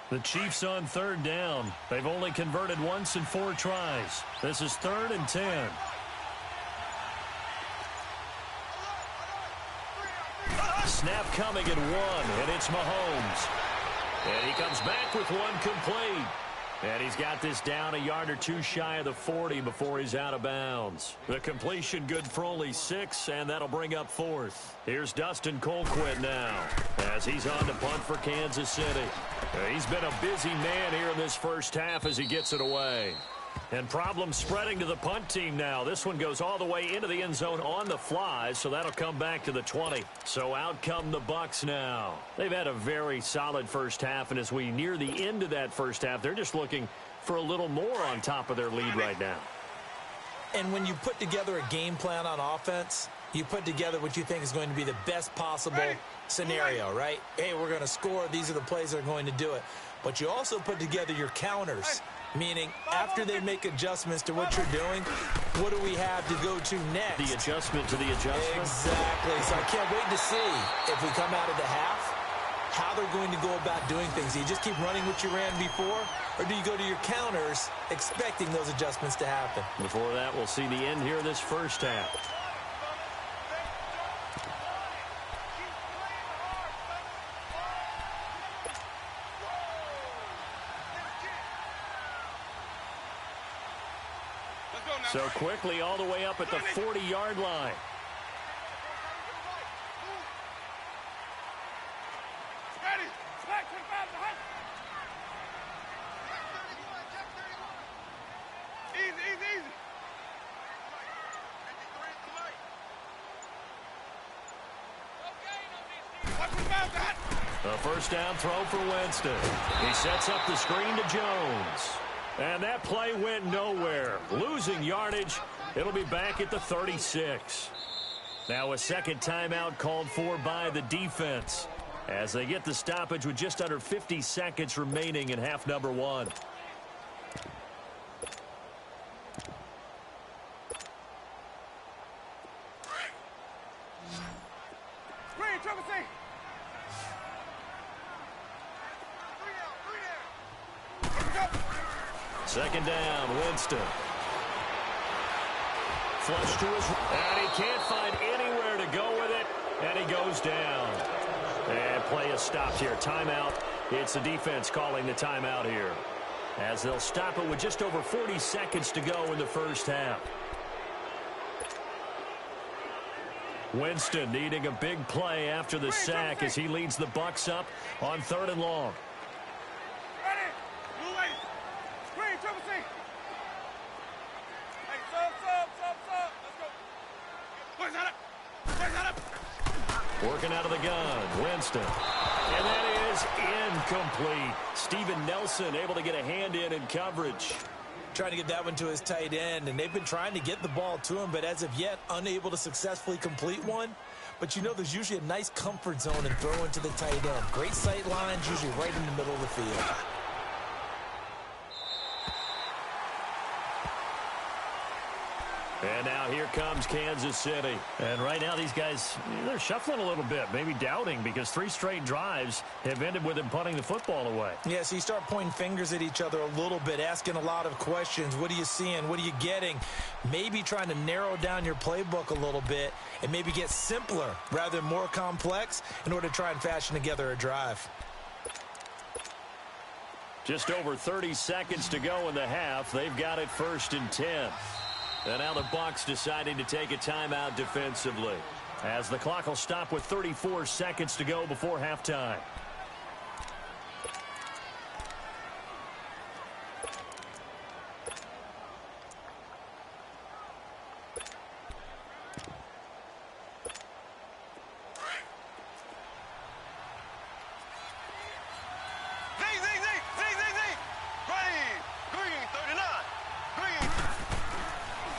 The Chiefs on third down. They've only converted once in 4 tries. This is 3rd and 10. Snap coming at 1, and it's Mahomes. And he comes back with one complete. And he's got this down a yard or two shy of the 40 before he's out of bounds. The completion good for only 6, and that'll bring up 4th. Here's Dustin Colquitt now as he's on to punt for Kansas City. He's been a busy man here in this first half as he gets it away. And problems spreading to the punt team now. This one goes all the way into the end zone on the fly, so that'll come back to the 20. So out come the Bucs now. They've had a very solid first half, and as we near the end of that first half, they're just looking for a little more on top of their lead right now. And when you put together a game plan on offense, you put together what you think is going to be the best possible scenario, right? Hey, we're going to score. These are the plays that are going to do it. But you also put together your counters. Meaning, after they make adjustments to what you're doing, what do we have to go to next? The adjustment to the adjustment? Exactly. So I can't wait to see if we come out of the half, how they're going to go about doing things. Do you just keep running what you ran before, or do you go to your counters expecting those adjustments to happen? Before that, we'll see the end here of this first half. So quickly all the way up at the 40-yard line. A first down throw for Winston. He sets up the screen to Jones. And that play went nowhere. Losing yardage. It'll be back at the 36. Now a second timeout called for by the defense as they get the stoppage with just under 50 seconds remaining in half number 1. Second down, Winston. flush to his, and he can't find anywhere to go with it, and he goes down. And play is stopped here. Timeout. It's the defense calling the timeout here, as they'll stop it with just over 40 seconds to go in the first half. Winston needing a big play after the sack as he leads the Bucs up on 3rd and long. Working out of the gun, Winston. And that is incomplete. Steven Nelson able to get a hand in coverage. Trying to get that one to his tight end, and they've been trying to get the ball to him, but as of yet, unable to successfully complete one. But you know there's usually a nice comfort zone in throwing to the tight end. Great sight lines, usually right in the middle of the field. And now here comes Kansas City. And right now these guys, they're shuffling a little bit, maybe doubting, because 3 straight drives have ended with them punting the football away. Yeah, so you start pointing fingers at each other a little bit, asking a lot of questions. What are you seeing? What are you getting? Maybe trying to narrow down your playbook a little bit and maybe get simpler rather than more complex in order to try and fashion together a drive. Just over 30 seconds to go in the half. They've got it 1st and 10. And now the Bucs deciding to take a timeout defensively, as the clock will stop with 34 seconds to go before halftime.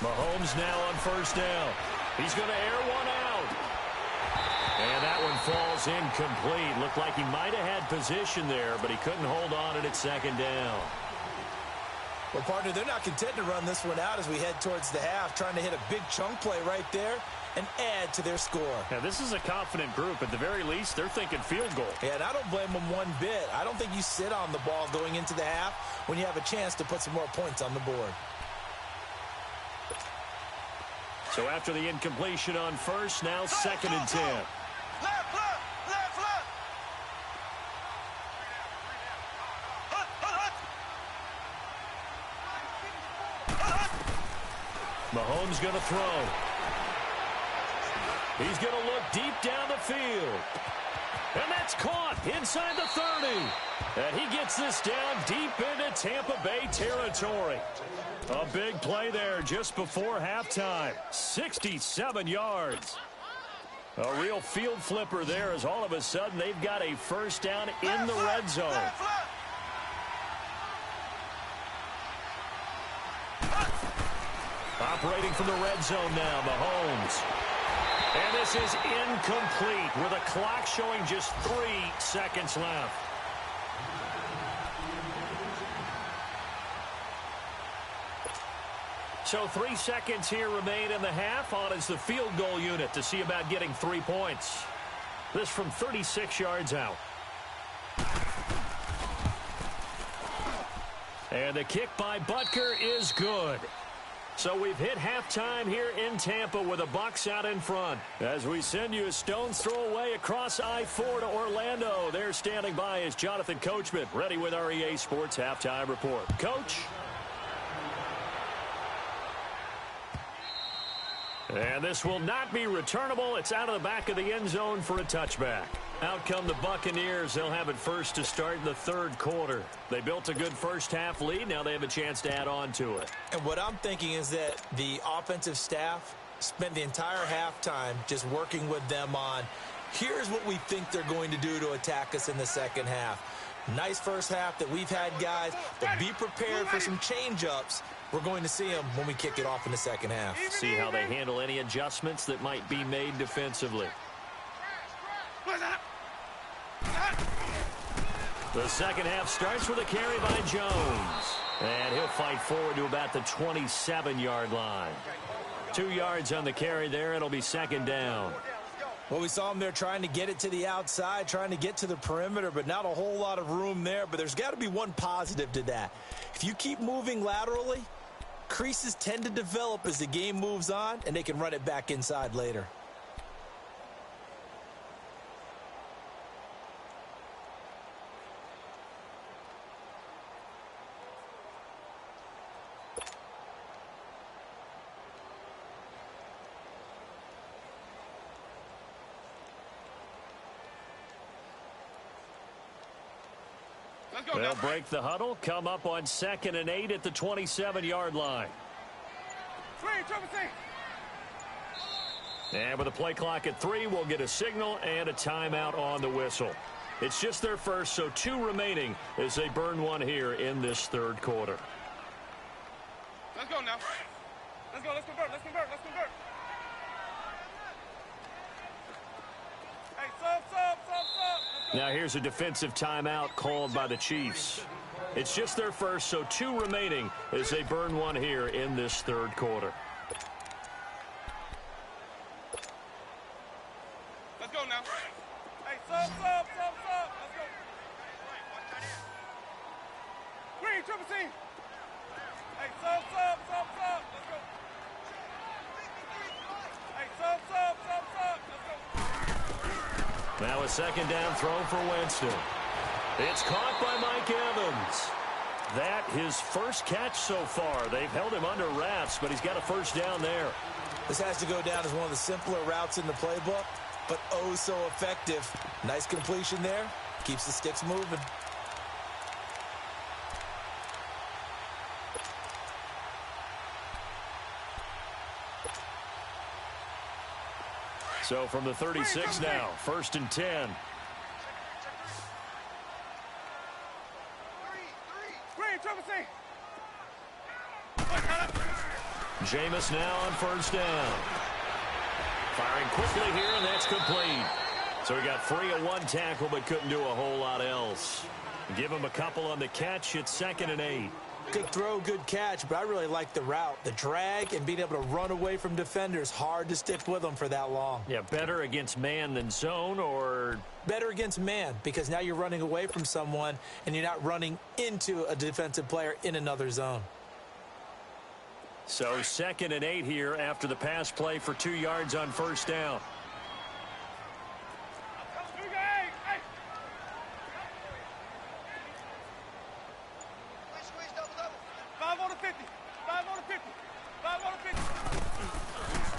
Mahomes now on 1st down. He's going to air one out. And that one falls incomplete. Looked like he might have had position there, but he couldn't hold on it at 2nd down. Well, partner, they're not content to run this one out as we head towards the half, trying to hit a big chunk play right there and add to their score. Yeah, this is a confident group. At the very least, they're thinking field goal. Yeah, and I don't blame them one bit. I don't think you sit on the ball going into the half when you have a chance to put some more points on the board. So after the incompletion on 1st, now 2nd and 10. Left. Mahomes going to throw. He's going to look deep down the field. And that's caught inside the 30. And he gets this down deep into Tampa Bay territory. A big play there just before halftime. 67 yards. A real field flipper there, as all of a sudden they've got a 1st down in the red zone. Operating from the red zone now, Mahomes. And this is incomplete with a clock showing just 3 seconds left. So 3 seconds here remain in the half. On is the field goal unit to see about getting 3 points. This from 36 yards out. And the kick by Butker is good. So we've hit halftime here in Tampa with the Bucs out in front. As we send you a stone's throw away across I-4 to Orlando. There standing by is Jonathan Coachman, ready with our EA Sports Halftime Report. Coach? And this will not be returnable. It's out of the back of the end zone for a touchback. Out come the Buccaneers. They'll have it first to start in the 3rd quarter. They built a good first half lead. Now they have a chance to add on to it. And what I'm thinking is that the offensive staff spent the entire halftime just working with them on, here's what we think they're going to do to attack us in the 2nd half. Nice first half that we've had, guys, but be prepared for some change-ups. We're going to see them when we kick it off in the 2nd half. See how they handle any adjustments that might be made defensively. The 2nd half starts with a carry by Jones. And he'll fight forward to about the 27-yard line. 2 yards on the carry there. It'll be 2nd down. Well, we saw him there trying to get it to the outside, trying to get to the perimeter, but not a whole lot of room there. But there's got to be one positive to that. If you keep moving laterally, Creases tend to develop as the game moves on, and they can run it back inside later. They'll break the huddle, come up on 2nd and 8 at the 27-yard line. And with the play clock at 3, we'll get a signal and a timeout on the whistle. It's just their first, so 2 remaining as they burn one here in this third quarter. Let's go now. Let's go. Let's convert. Let's convert. Let's convert. Hey, sub. Now here's a defensive timeout called by the Chiefs. It's just their first, so 2 remaining as they burn one here in this third quarter. Let's go now. Hey, sub. Let's go. Green, triple team. Hey, sub. Let's go. Hey, sub. Let's go. Now a second down throw for Winston. It's caught by Mike Evans. That his first catch so far. They've held him under wraps, but he's got a first down there. This has to go down as one of the simpler routes in the playbook, but oh so effective. Nice completion there. Keeps the sticks moving. So from the 36 now, 1st and 10. Jameis now on 1st down. Firing quickly here, and that's complete. So he got free of 1 tackle, but couldn't do a whole lot else. Give him a couple on the catch. It's 2nd and 8. Good throw, good catch, but I really like the route. The drag and being able to run away from defenders. Hard to stick with them for that long. Yeah, better against man than zone, or? Better against man, because now you're running away from someone and you're not running into a defensive player in another zone. So 2nd and 8 here after the pass play for 2 yards on 1st down.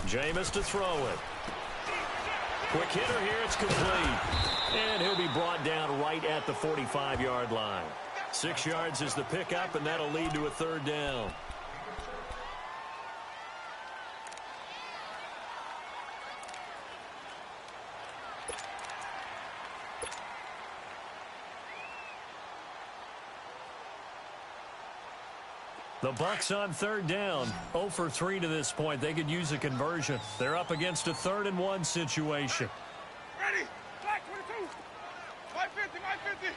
Jameis to throw it. Quick hitter here, it's complete. And he'll be brought down right at the 45-yard line. 6 yards is the pickup, and that'll lead to a 3rd down. The Bucs on 3rd down, 0 for 3 to this point. They could use a conversion. They're up against a 3rd and 1 situation. Ready? Black 22. 550.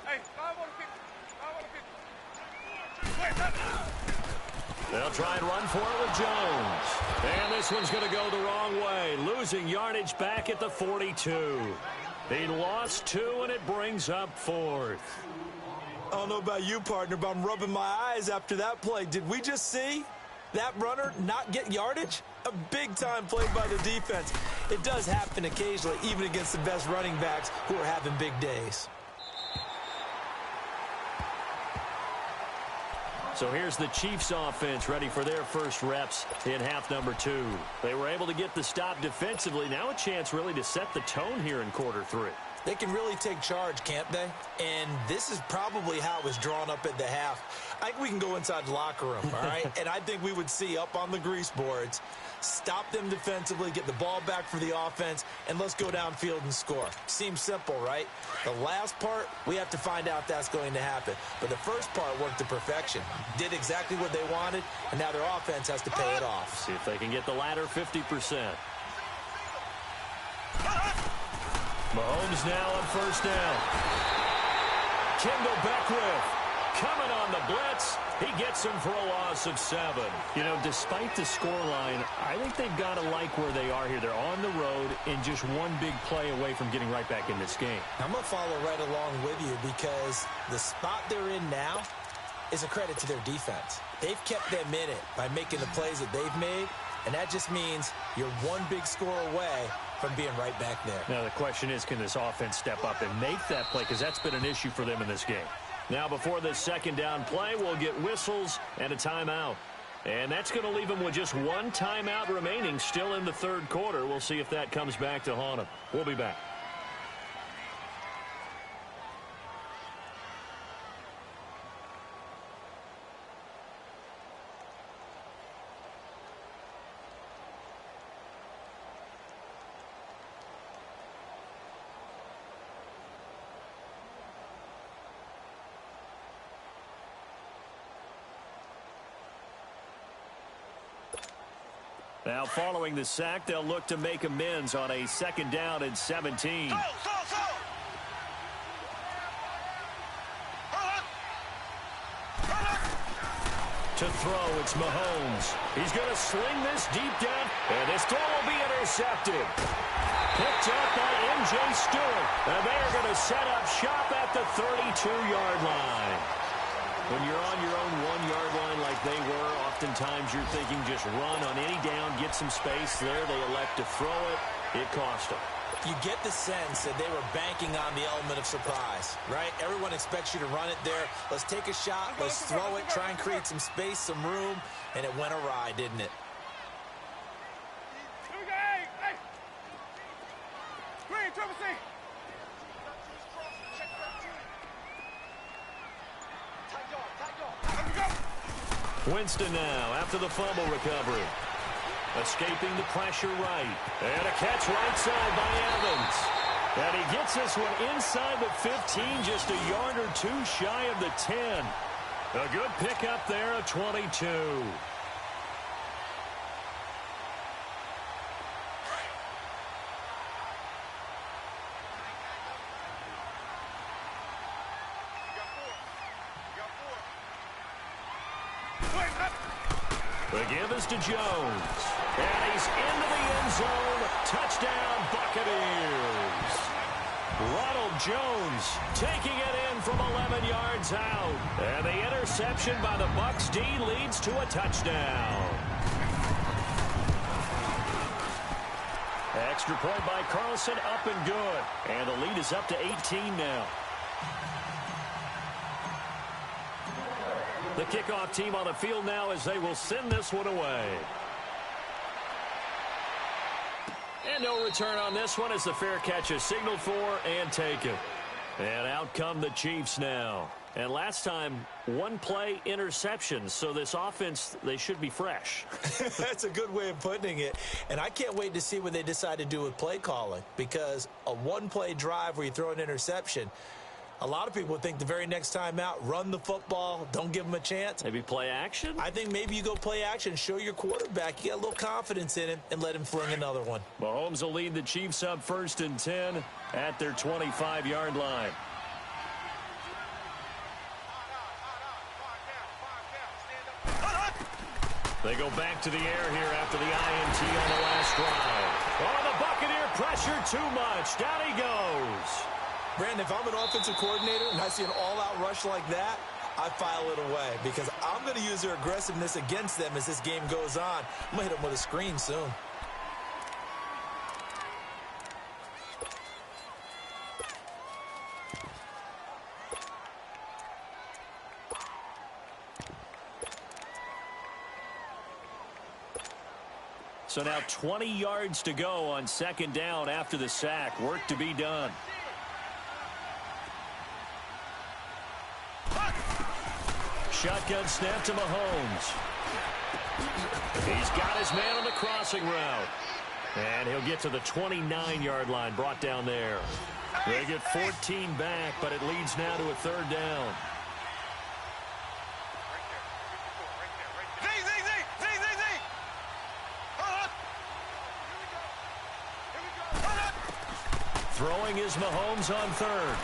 Hey, 5 on the 50. They'll try and run for it with Jones. And this one's going to go the wrong way, losing yardage back at the 42. He lost 2, and it brings up 4th. I don't know about you, partner, but I'm rubbing my eyes after that play. Did we just see that runner not get yardage? A big-time play by the defense. It does happen occasionally, even against the best running backs who are having big days. So here's the Chiefs offense ready for their first reps in half number 2. They were able to get the stop defensively. Now a chance really to set the tone here in quarter 3. They can really take charge, can't they? And this is probably how it was drawn up at the half. I think we can go inside the locker room, all right? And I think we would see up on the grease boards, stop them defensively, get the ball back for the offense, and let's go downfield and score. Seems simple, right? The last part, we have to find out if that's going to happen. But the first part worked to perfection. Did exactly what they wanted, and now their offense has to pay it off. See if they can get the latter 50%. Mahomes now on 1st down. Kendall Beckwith coming on the blitz. He gets him for a loss of 7. You know, despite the scoreline, I think they've got to like where they are here. They're on the road and just one big play away from getting right back in this game. I'm going to follow right along with you because the spot they're in now, is a credit to their defense. They've kept them in it by making the plays that they've made, and that just means you're one big score away from being right back there. Now the question is, can this offense step up and make that play? Because that's been an issue for them in this game. Now before this second down play, we'll get whistles and a timeout. And that's going to leave them with just one timeout remaining still in the third quarter. We'll see if that comes back to haunt them. We'll be back. Now, following the sack, they'll look to make amends on a second down and 17. To throw, it's Mahomes. He's going to sling this deep down, and this throw will be intercepted. Picked up by M.J. Stewart, and they're going to set up shop at the 32-yard line. When you're on your own 1-yard line like they were, oftentimes you're thinking just run on any down, get some space. There they elect to throw it. It cost them. You get the sense that they were banking on the element of surprise, right? Everyone expects you to run it there. Let's take a shot. Let's throw it, try and create some space, some room, and it went awry, didn't it? Winston now after the fumble recovery. Escaping the pressure right. And a catch right side by Evans. And he gets this one inside the 15, just a yard or two shy of the 10. A good pickup there, a 22. The give is to Jones. And he's into the end zone. Touchdown, Buccaneers. Ronald Jones taking it in from 11 yards out. And the interception by the Bucs D leads to a touchdown. Extra point by Carlson, up and good. And the lead is up to 18 now. The kickoff team on the field now as they will send this one away. And no return on this one as the fair catch is signaled for and taken. And out come the Chiefs now. And last time, one play interceptions. So this offense, they should be fresh. That's a good way of putting it. And I can't wait to see what they decide to do with play calling. Because a one-play drive where you throw an interception, a lot of people would think the very next time out, run the football, don't give them a chance. Maybe play action? I think maybe you go play action, show your quarterback, you got a little confidence in him, and let him fling another one. Mahomes will lead the Chiefs up 1st and 10 at their 25-yard line. They go back to the air here after the INT on the last drive. Oh, the Buccaneer pressure too much. Down he goes. Brandon, if I'm an offensive coordinator and I see an all-out rush like that, I file it away because I'm going to use their aggressiveness against them as this game goes on. I'm going to hit them with a screen soon. So now 20 yards to go on second down after the sack. Work to be done. Shotgun snap to Mahomes. He's got his man on the crossing route. And he'll get to the 29-yard line, brought down there. They get 14 back, but it leads now to a third down. Throwing is Mahomes on third.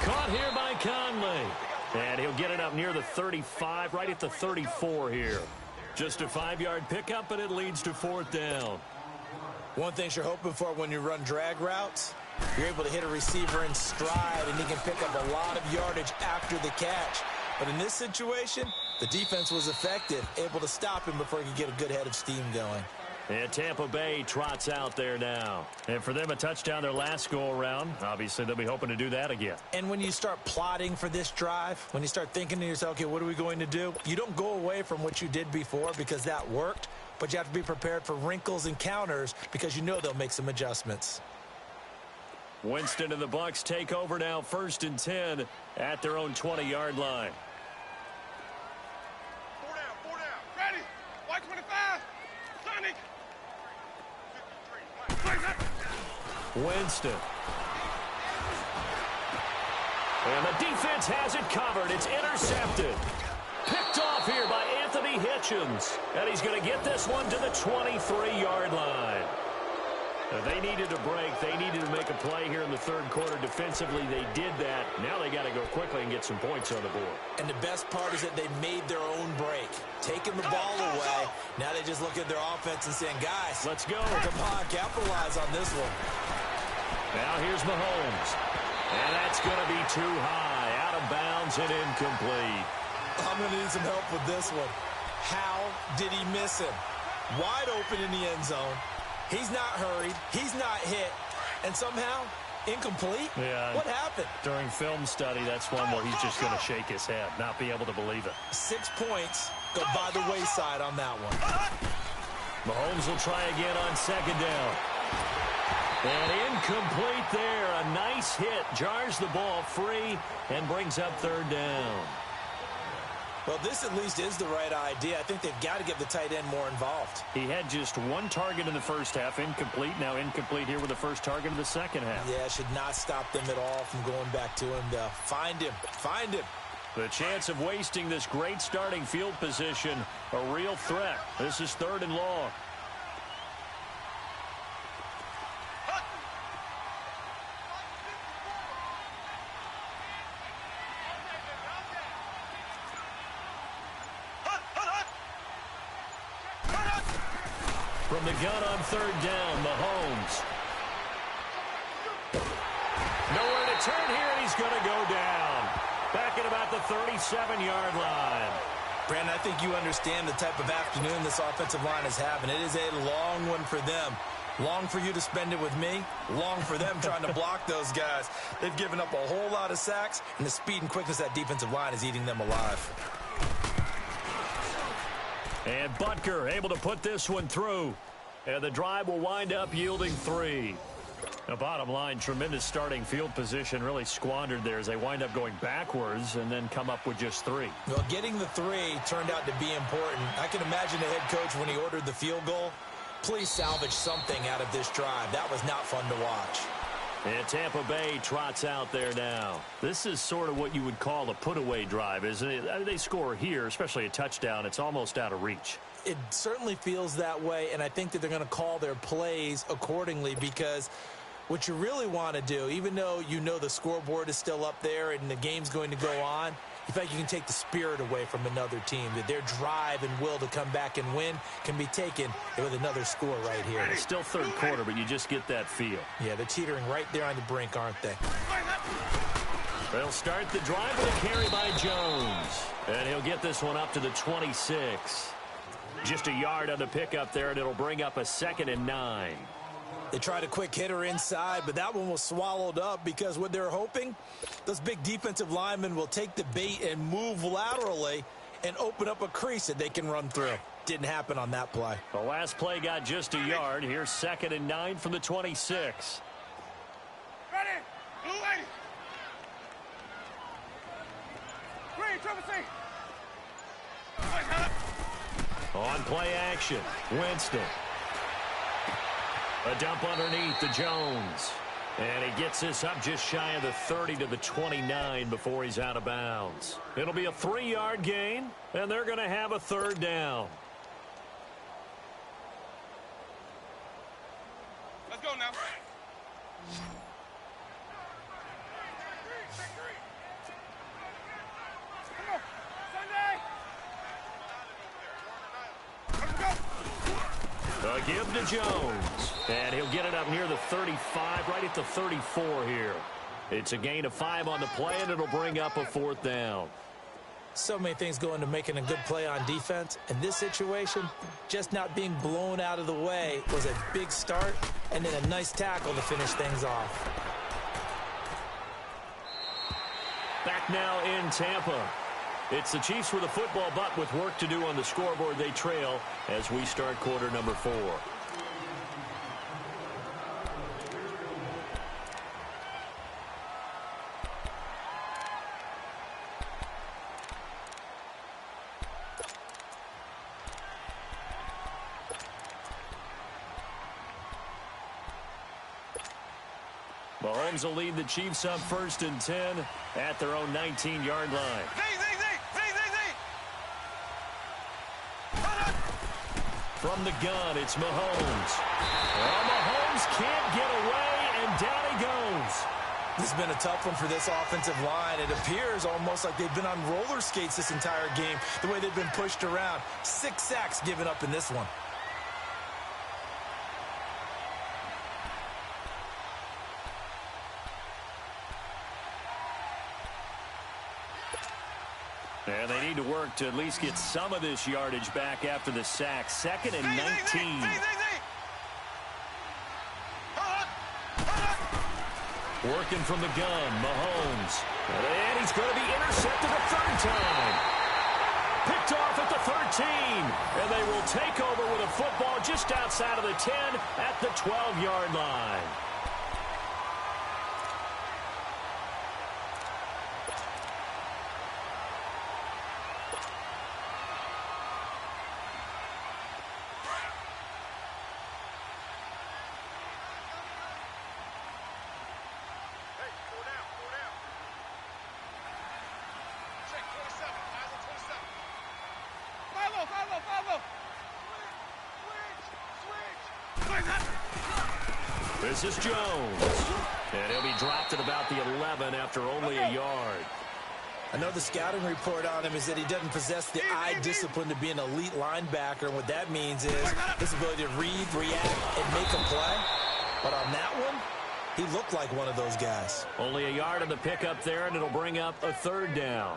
Caught here by Conley. And he'll get it up near the 35, right at the 34 here. Just a 5-yard pickup, and it leads to fourth down. One thing you're hoping for when you run drag routes, You're able to hit a receiver in stride, and he can pick up a lot of yardage after the catch. But in this situation, the defense was effective, able to stop him before he could get a good head of steam going. And Tampa Bay trots out there now. And for them, a touchdown their last go-around. Obviously, they'll be hoping to do that again. And when you start plotting for this drive, when you start thinking to yourself, okay, what are we going to do? You don't go away from what you did before because that worked, but you have to be prepared for wrinkles and counters because you know they'll make some adjustments. Winston and the Bucs take over now, 1st and 10 at their own 20-yard line. 4 down. Ready? White 25. Sonic. Winston. And the defense has it covered. It's intercepted. Picked off here by Anthony Hitchens. And he's going to get this one to the 23-yard line. They needed a break. They needed to make a play here in the third quarter. Defensively, they did that. Now they got to go quickly and get some points on the board. And the best part is that they made their own break. Taking the ball away. Now they just look at their offense and saying, guys, let's go. Come on, capitalize on this one. Now here's Mahomes. And that's going to be too high. Out of bounds and incomplete. I'm going to need some help with this one. How did he miss him? Wide open in the end zone. He's not hurried. He's not hit. And somehow, incomplete? Yeah. What happened? During film study, that's one where he's just going to shake his head, not be able to believe it. 6 points go by the wayside on that one. Mahomes will try again on 2nd down. And incomplete there. A nice hit. Jars the ball free and brings up 3rd down. Well, this at least is the right idea. I think they've got to get the tight end more involved. He had just 1 target in the first half, incomplete. Now incomplete here with the first target in the second half. Yeah, should not stop them at all from going back to him to find him. Find him. The chance of wasting this great starting field position, a real threat. This is 3rd and long. From the gun on 3rd down, Mahomes. Nowhere to turn here, and he's going to go down. Back at about the 37-yard line. Brandon, I think you understand the type of afternoon this offensive line is having. It is a long one for them. Long for you to spend it with me. Long for them trying to block those guys. They've given up a whole lot of sacks, and the speed and quickness of that defensive line is eating them alive. And Butker able to put this one through. And the drive will wind up yielding 3. Now, bottom line, tremendous starting field position really squandered there as they wind up going backwards and then come up with just 3. Well, getting the 3 turned out to be important. I can imagine the head coach when he ordered the field goal. Please salvage something out of this drive. That was not fun to watch. And Tampa Bay trots out there now. This is sort of what you would call a put-away drive, isn't it? I mean, they score here, especially a touchdown. It's almost out of reach. It certainly feels that way, and I think that they're going to call their plays accordingly because what you really want to do, even though you know the scoreboard is still up there and the game's going to go on, you feel like you can take the spirit away from another team, that their drive and will to come back and win can be taken with another score right here. It's still 3rd quarter, but you just get that feel. Yeah, they're teetering right there on the brink, aren't they? They'll start the drive with a carry by Jones. And he'll get this one up to the 26. Just a yard on the pickup there, and it'll bring up a 2nd and 9. They tried a quick hitter inside, but that one was swallowed up because what they're hoping, those big defensive linemen will take the bait and move laterally and open up a crease that they can run through. Didn't happen on that play. The last play got just a yard. Here's 2nd and 9 from the 26. Ready? Blue 80. Green, triple C. On play action, Winston. A dump underneath to Jones. And he gets this up just shy of the 30 to the 29 before he's out of bounds. It'll be a 3-yard gain, and they're going to have a 3rd down. Let's go now. Come on, Sunday. Let's go. A give to Jones. And he'll get it up near the 35, right at the 34 here. It's a gain of 5 on the play, and it'll bring up a 4th down. So many things go into making a good play on defense. In this situation, just not being blown out of the way was a big start, and then a nice tackle to finish things off. Back now in Tampa. It's the Chiefs with a football, but with work to do on the scoreboard, they trail as we start quarter number 4. Mahomes will lead the Chiefs up 1st and 10 at their own 19-yard line. From the gun, it's Mahomes. Well, Mahomes can't get away, and down he goes. This has been a tough one for this offensive line. It appears almost like they've been on roller skates this entire game, the way they've been pushed around. 6 sacks given up in this one. And they need to work to at least get some of this yardage back after the sack. 2nd and 19. Working from the gun, Mahomes. And he's going to be intercepted a 3rd time. Picked off at the 13. And they will take over with a football just outside of the 10 at the 12-yard line. This is Jones. And he'll be dropped at about the 11 after only a yard. I know the scouting report on him is that he doesn't possess the eye discipline to be an elite linebacker. And what that means is his ability to read, react, and make a play. But on that one, he looked like one of those guys. Only a yard on the pickup there, and it'll bring up a 3rd down.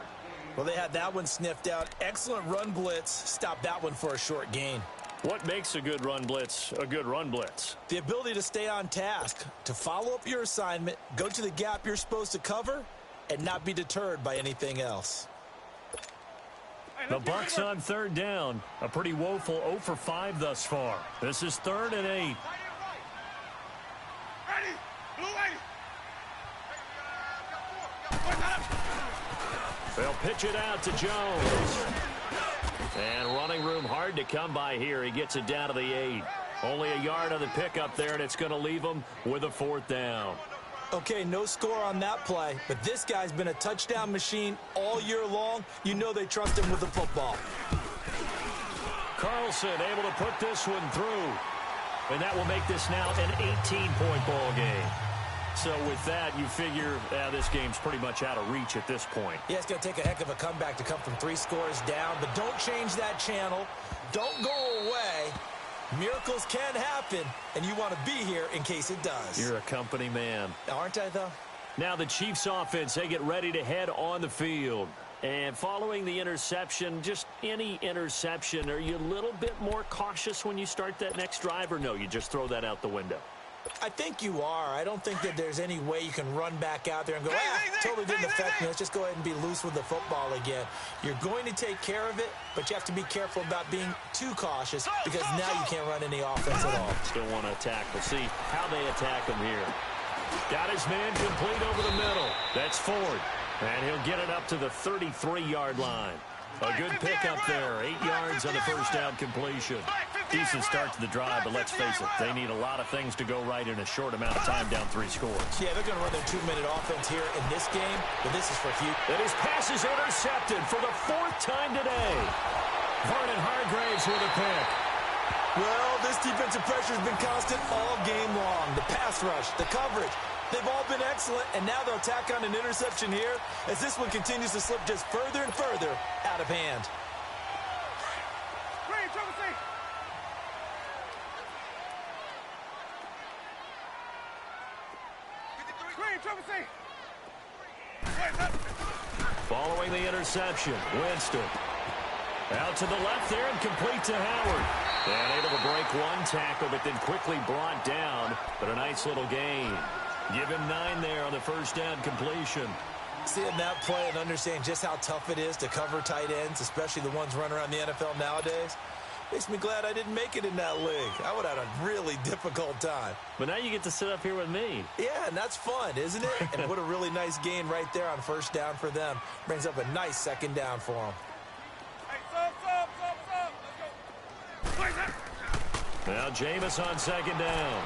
Well, they had that one sniffed out. Excellent run blitz. Stopped that one for a short gain. What makes a good run blitz a good run blitz? The ability to stay on task, to follow up your assignment, go to the gap you're supposed to cover, and not be deterred by anything else. The Bucs on 3rd down. A pretty woeful 0 for 5 thus far. This is 3rd and 8. They'll pitch it out to Jones. And running room hard to come by here. He gets it down to the 8. Only a yard on the pickup there, and it's going to leave him with a 4th down. Okay, no score on that play, but this guy's been a touchdown machine all year long. You know they trust him with the football. Carlson able to put this one through. And that will make this now an 18-point ball game. So with that, you figure this game's pretty much out of reach at this point. Yeah, it's going to take a heck of a comeback to come from 3 scores down, but don't change that channel. Don't go away. Miracles can happen, and you want to be here in case it does. You're a company man. Aren't I, though? Now the Chiefs offense, they get ready to head on the field. And following the interception, just any interception, are you a little bit more cautious when you start that next drive, or no, you just throw that out the window? I think you are. I don't think that there's any way you can run back out there and go, totally didn't affect me. Let's just go ahead and be loose with the football again. You're going to take care of it, but you have to be careful about being too cautious because now you can't run any offense at all. Still want to attack. We'll see how they attack him here. Got his man complete over the middle. That's Ford. And he'll get it up to the 33-yard line. A good pickup there. 8 yards on the first down completion. Decent start to the drive, but let's face it, they need a lot of things to go right in a short amount of time down 3 scores. Yeah, they're going to run their 2-minute offense here in this game, but this is for future. And his pass is intercepted for the 4th time today. Vernon Hargraves with a pick. Well, this defensive pressure has been constant all game long. The pass rush, the coverage, they've all been excellent, and now they'll tack on an interception here as this one continues to slip just further and further out of hand. Following the interception, Winston. Out to the left there and complete to Howard. And able to break one tackle, but then quickly brought down. But a nice little gain. Give him 9 there on the first down completion. Seeing that play and understand just how tough it is to cover tight ends, especially the ones running around the NFL nowadays, makes me glad I didn't make it in that league. I would have had a really difficult time. But now you get to sit up here with me. Yeah, and that's fun, isn't it? And what a really nice gain right there on first down for them. Brings up a nice second down for them. Now Jameis on second down.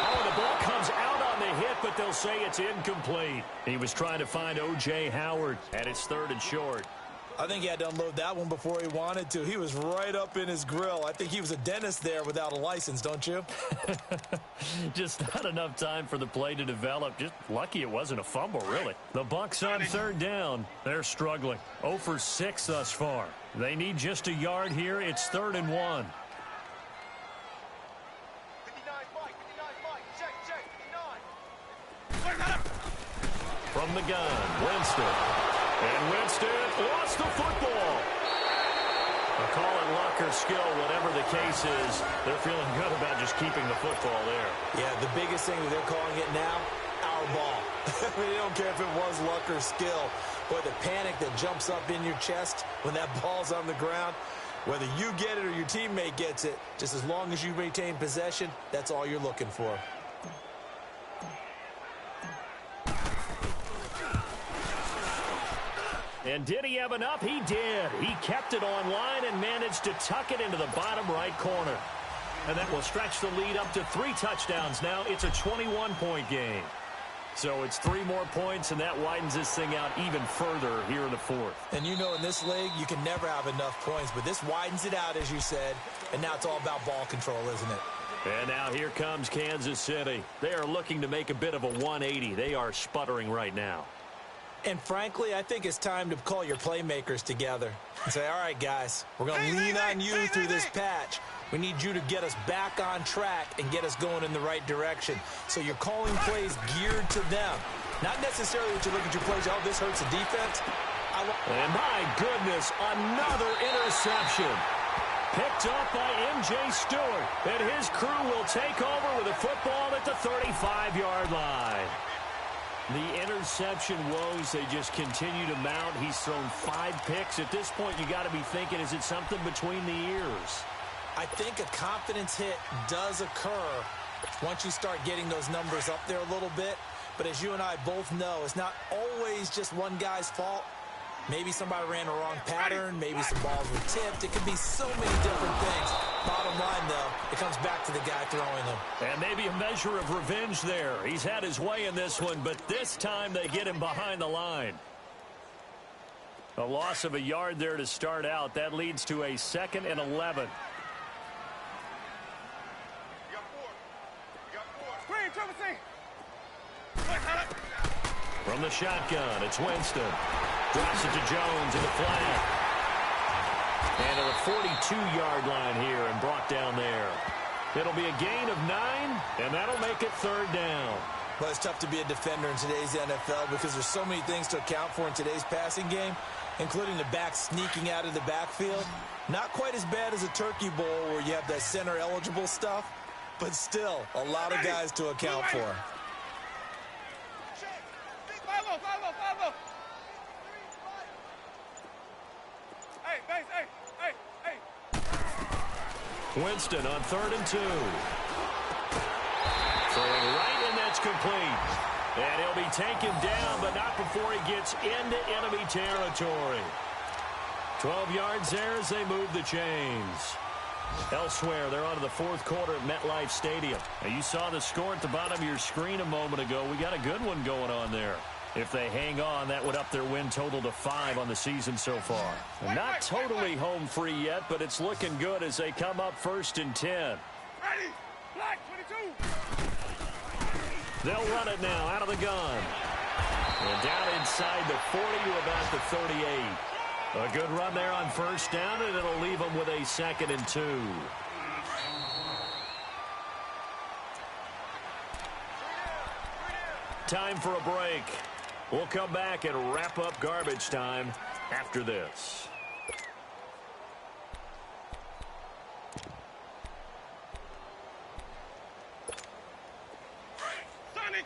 Oh, the ball comes out on the hit, but they'll say it's incomplete. He was trying to find O.J. Howard, and it's 3rd and short. I think he had to unload that one before he wanted to. He was right up in his grill. I think he was a dentist there without a license, don't you? Just not enough time for the play to develop. Just lucky it wasn't a fumble, really. The Bucs on 3rd down. They're struggling. 0 for 6 thus far. They need just a yard here. It's 3rd and 1. From the gun, Winston. And Winston lost the football. I'll call it luck or skill, whatever the case is. They're feeling good about just keeping the football there. Yeah, the biggest thing that they're calling it now, our ball. I mean, they don't care if it was luck or skill. Boy, the panic that jumps up in your chest when that ball's on the ground, whether you get it or your teammate gets it, just as long as you maintain possession, that's all you're looking for. And did he have enough? He did. He kept it online and managed to tuck it into the bottom right corner. And that will stretch the lead up to 3 touchdowns now. It's a 21-point game. So it's 3 more points, and that widens this thing out even further here in the 4th. And you know in this league, you can never have enough points, but this widens it out, as you said, and now it's all about ball control, isn't it? And now here comes Kansas City. They are looking to make a bit of a 180. They are sputtering right now. And frankly, I think it's time to call your playmakers together and say, all right, guys, we're going to lean on you through this patch. We need you to get us back on track and get us going in the right direction. So you're calling plays geared to them. Not necessarily that you look at your plays, oh, this hurts the defense. And my goodness, another interception. Picked up by M.J. Stewart. And his crew will take over with a football at the 35-yard line. The interception woes, they just continue to mount. He's thrown 5 picks. At this point, you got to be thinking, is it something between the ears? I think a confidence hit does occur once you start getting those numbers up there a little bit. But as you and I both know, it's not always just one guy's fault. Maybe somebody ran a wrong pattern. Maybe some balls were tipped. It could be so many different things. Bottom line, though, it comes back to the guy throwing them. And maybe a measure of revenge there. He's had his way in this one, but this time they get him behind the line. A loss of a yard there to start out. That leads to a 2nd and 11. From the shotgun, it's Winston. Drops it to Jones in the flat. And to the 42-yard line here and brought down there. It'll be a gain of 9, and that'll make it 3rd down. Well, it's tough to be a defender in today's NFL because there's so many things to account for in today's passing game, including the back sneaking out of the backfield. Not quite as bad as a turkey bowl where you have that center-eligible stuff, but still a lot of guys to account for. Winston on 3rd and 2. Throwing right, and that's complete. And he'll be taken down, but not before he gets into enemy territory. 12 yards there as they move the chains. Elsewhere, they're on to the 4th quarter at MetLife Stadium. Now, you saw the score at the bottom of your screen a moment ago. We got a good one going on there. If they hang on, that would up their win total to 5 on the season so far. And not totally home free yet, but it's looking good as they come up 1st and 10. Ready? Black 22. They'll run it now out of the gun. And down inside the 40 to about the 38. A good run there on 1st down, and it'll leave them with a 2nd and 2. time for a break. We'll come back and wrap up garbage time after this. Sonic!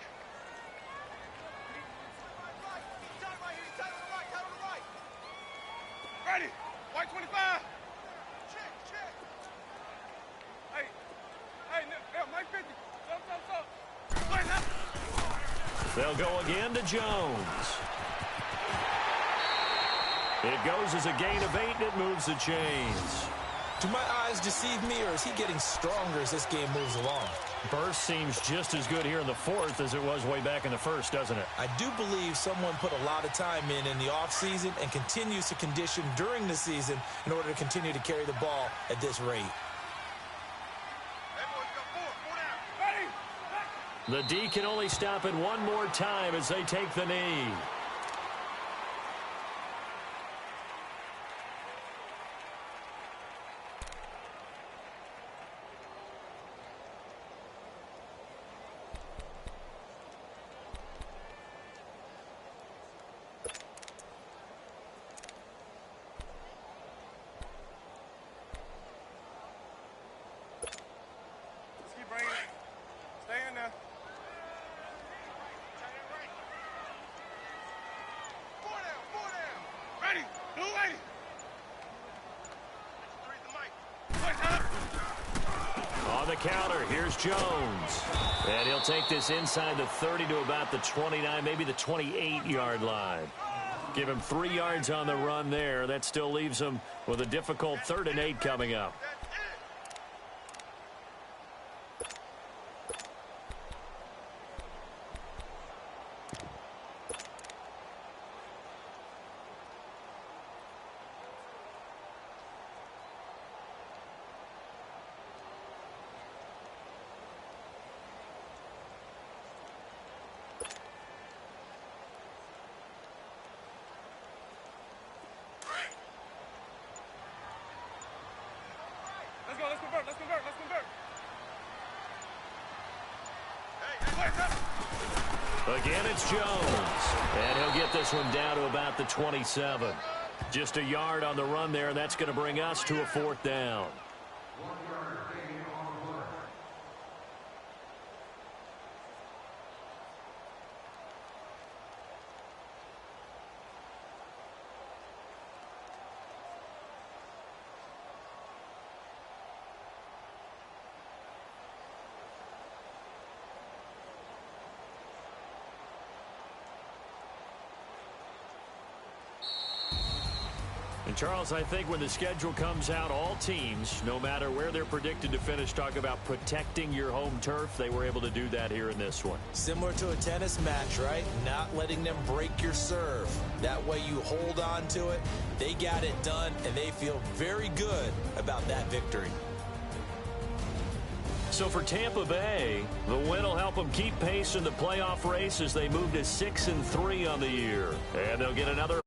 Ready! White 25! Check! Hey, Mike 50! Stop! They'll go again to Jones. It goes as a gain of 8, and it moves the chains. Do my eyes deceive me, or is he getting stronger as this game moves along? Burst seems just as good here in the fourth as it was way back in the first, doesn't it? I do believe someone put a lot of time in the offseason and continues to condition during the season in order to continue to carry the ball at this rate. The D can only stop it one more time as they take the knee. On the counter, here's Jones. And he'll take this inside the 30 to about the 29, maybe the 28-yard line. Give him 3 yards on the run there. That still leaves him with a difficult 3rd and 8 coming up. Let's convert. Again, it's Jones. And he'll get this one down to about the 27. Just a yard on the run there, and that's going to bring us to a 4th down. And Charles, I think when the schedule comes out, all teams, no matter where they're predicted to finish, talk about protecting your home turf. They were able to do that here in this one. Similar to a tennis match, right? Not letting them break your serve. That way you hold on to it. They got it done, and they feel very good about that victory. So for Tampa Bay, the win will help them keep pace in the playoff race as they move to 6-3 on the year. And they'll get another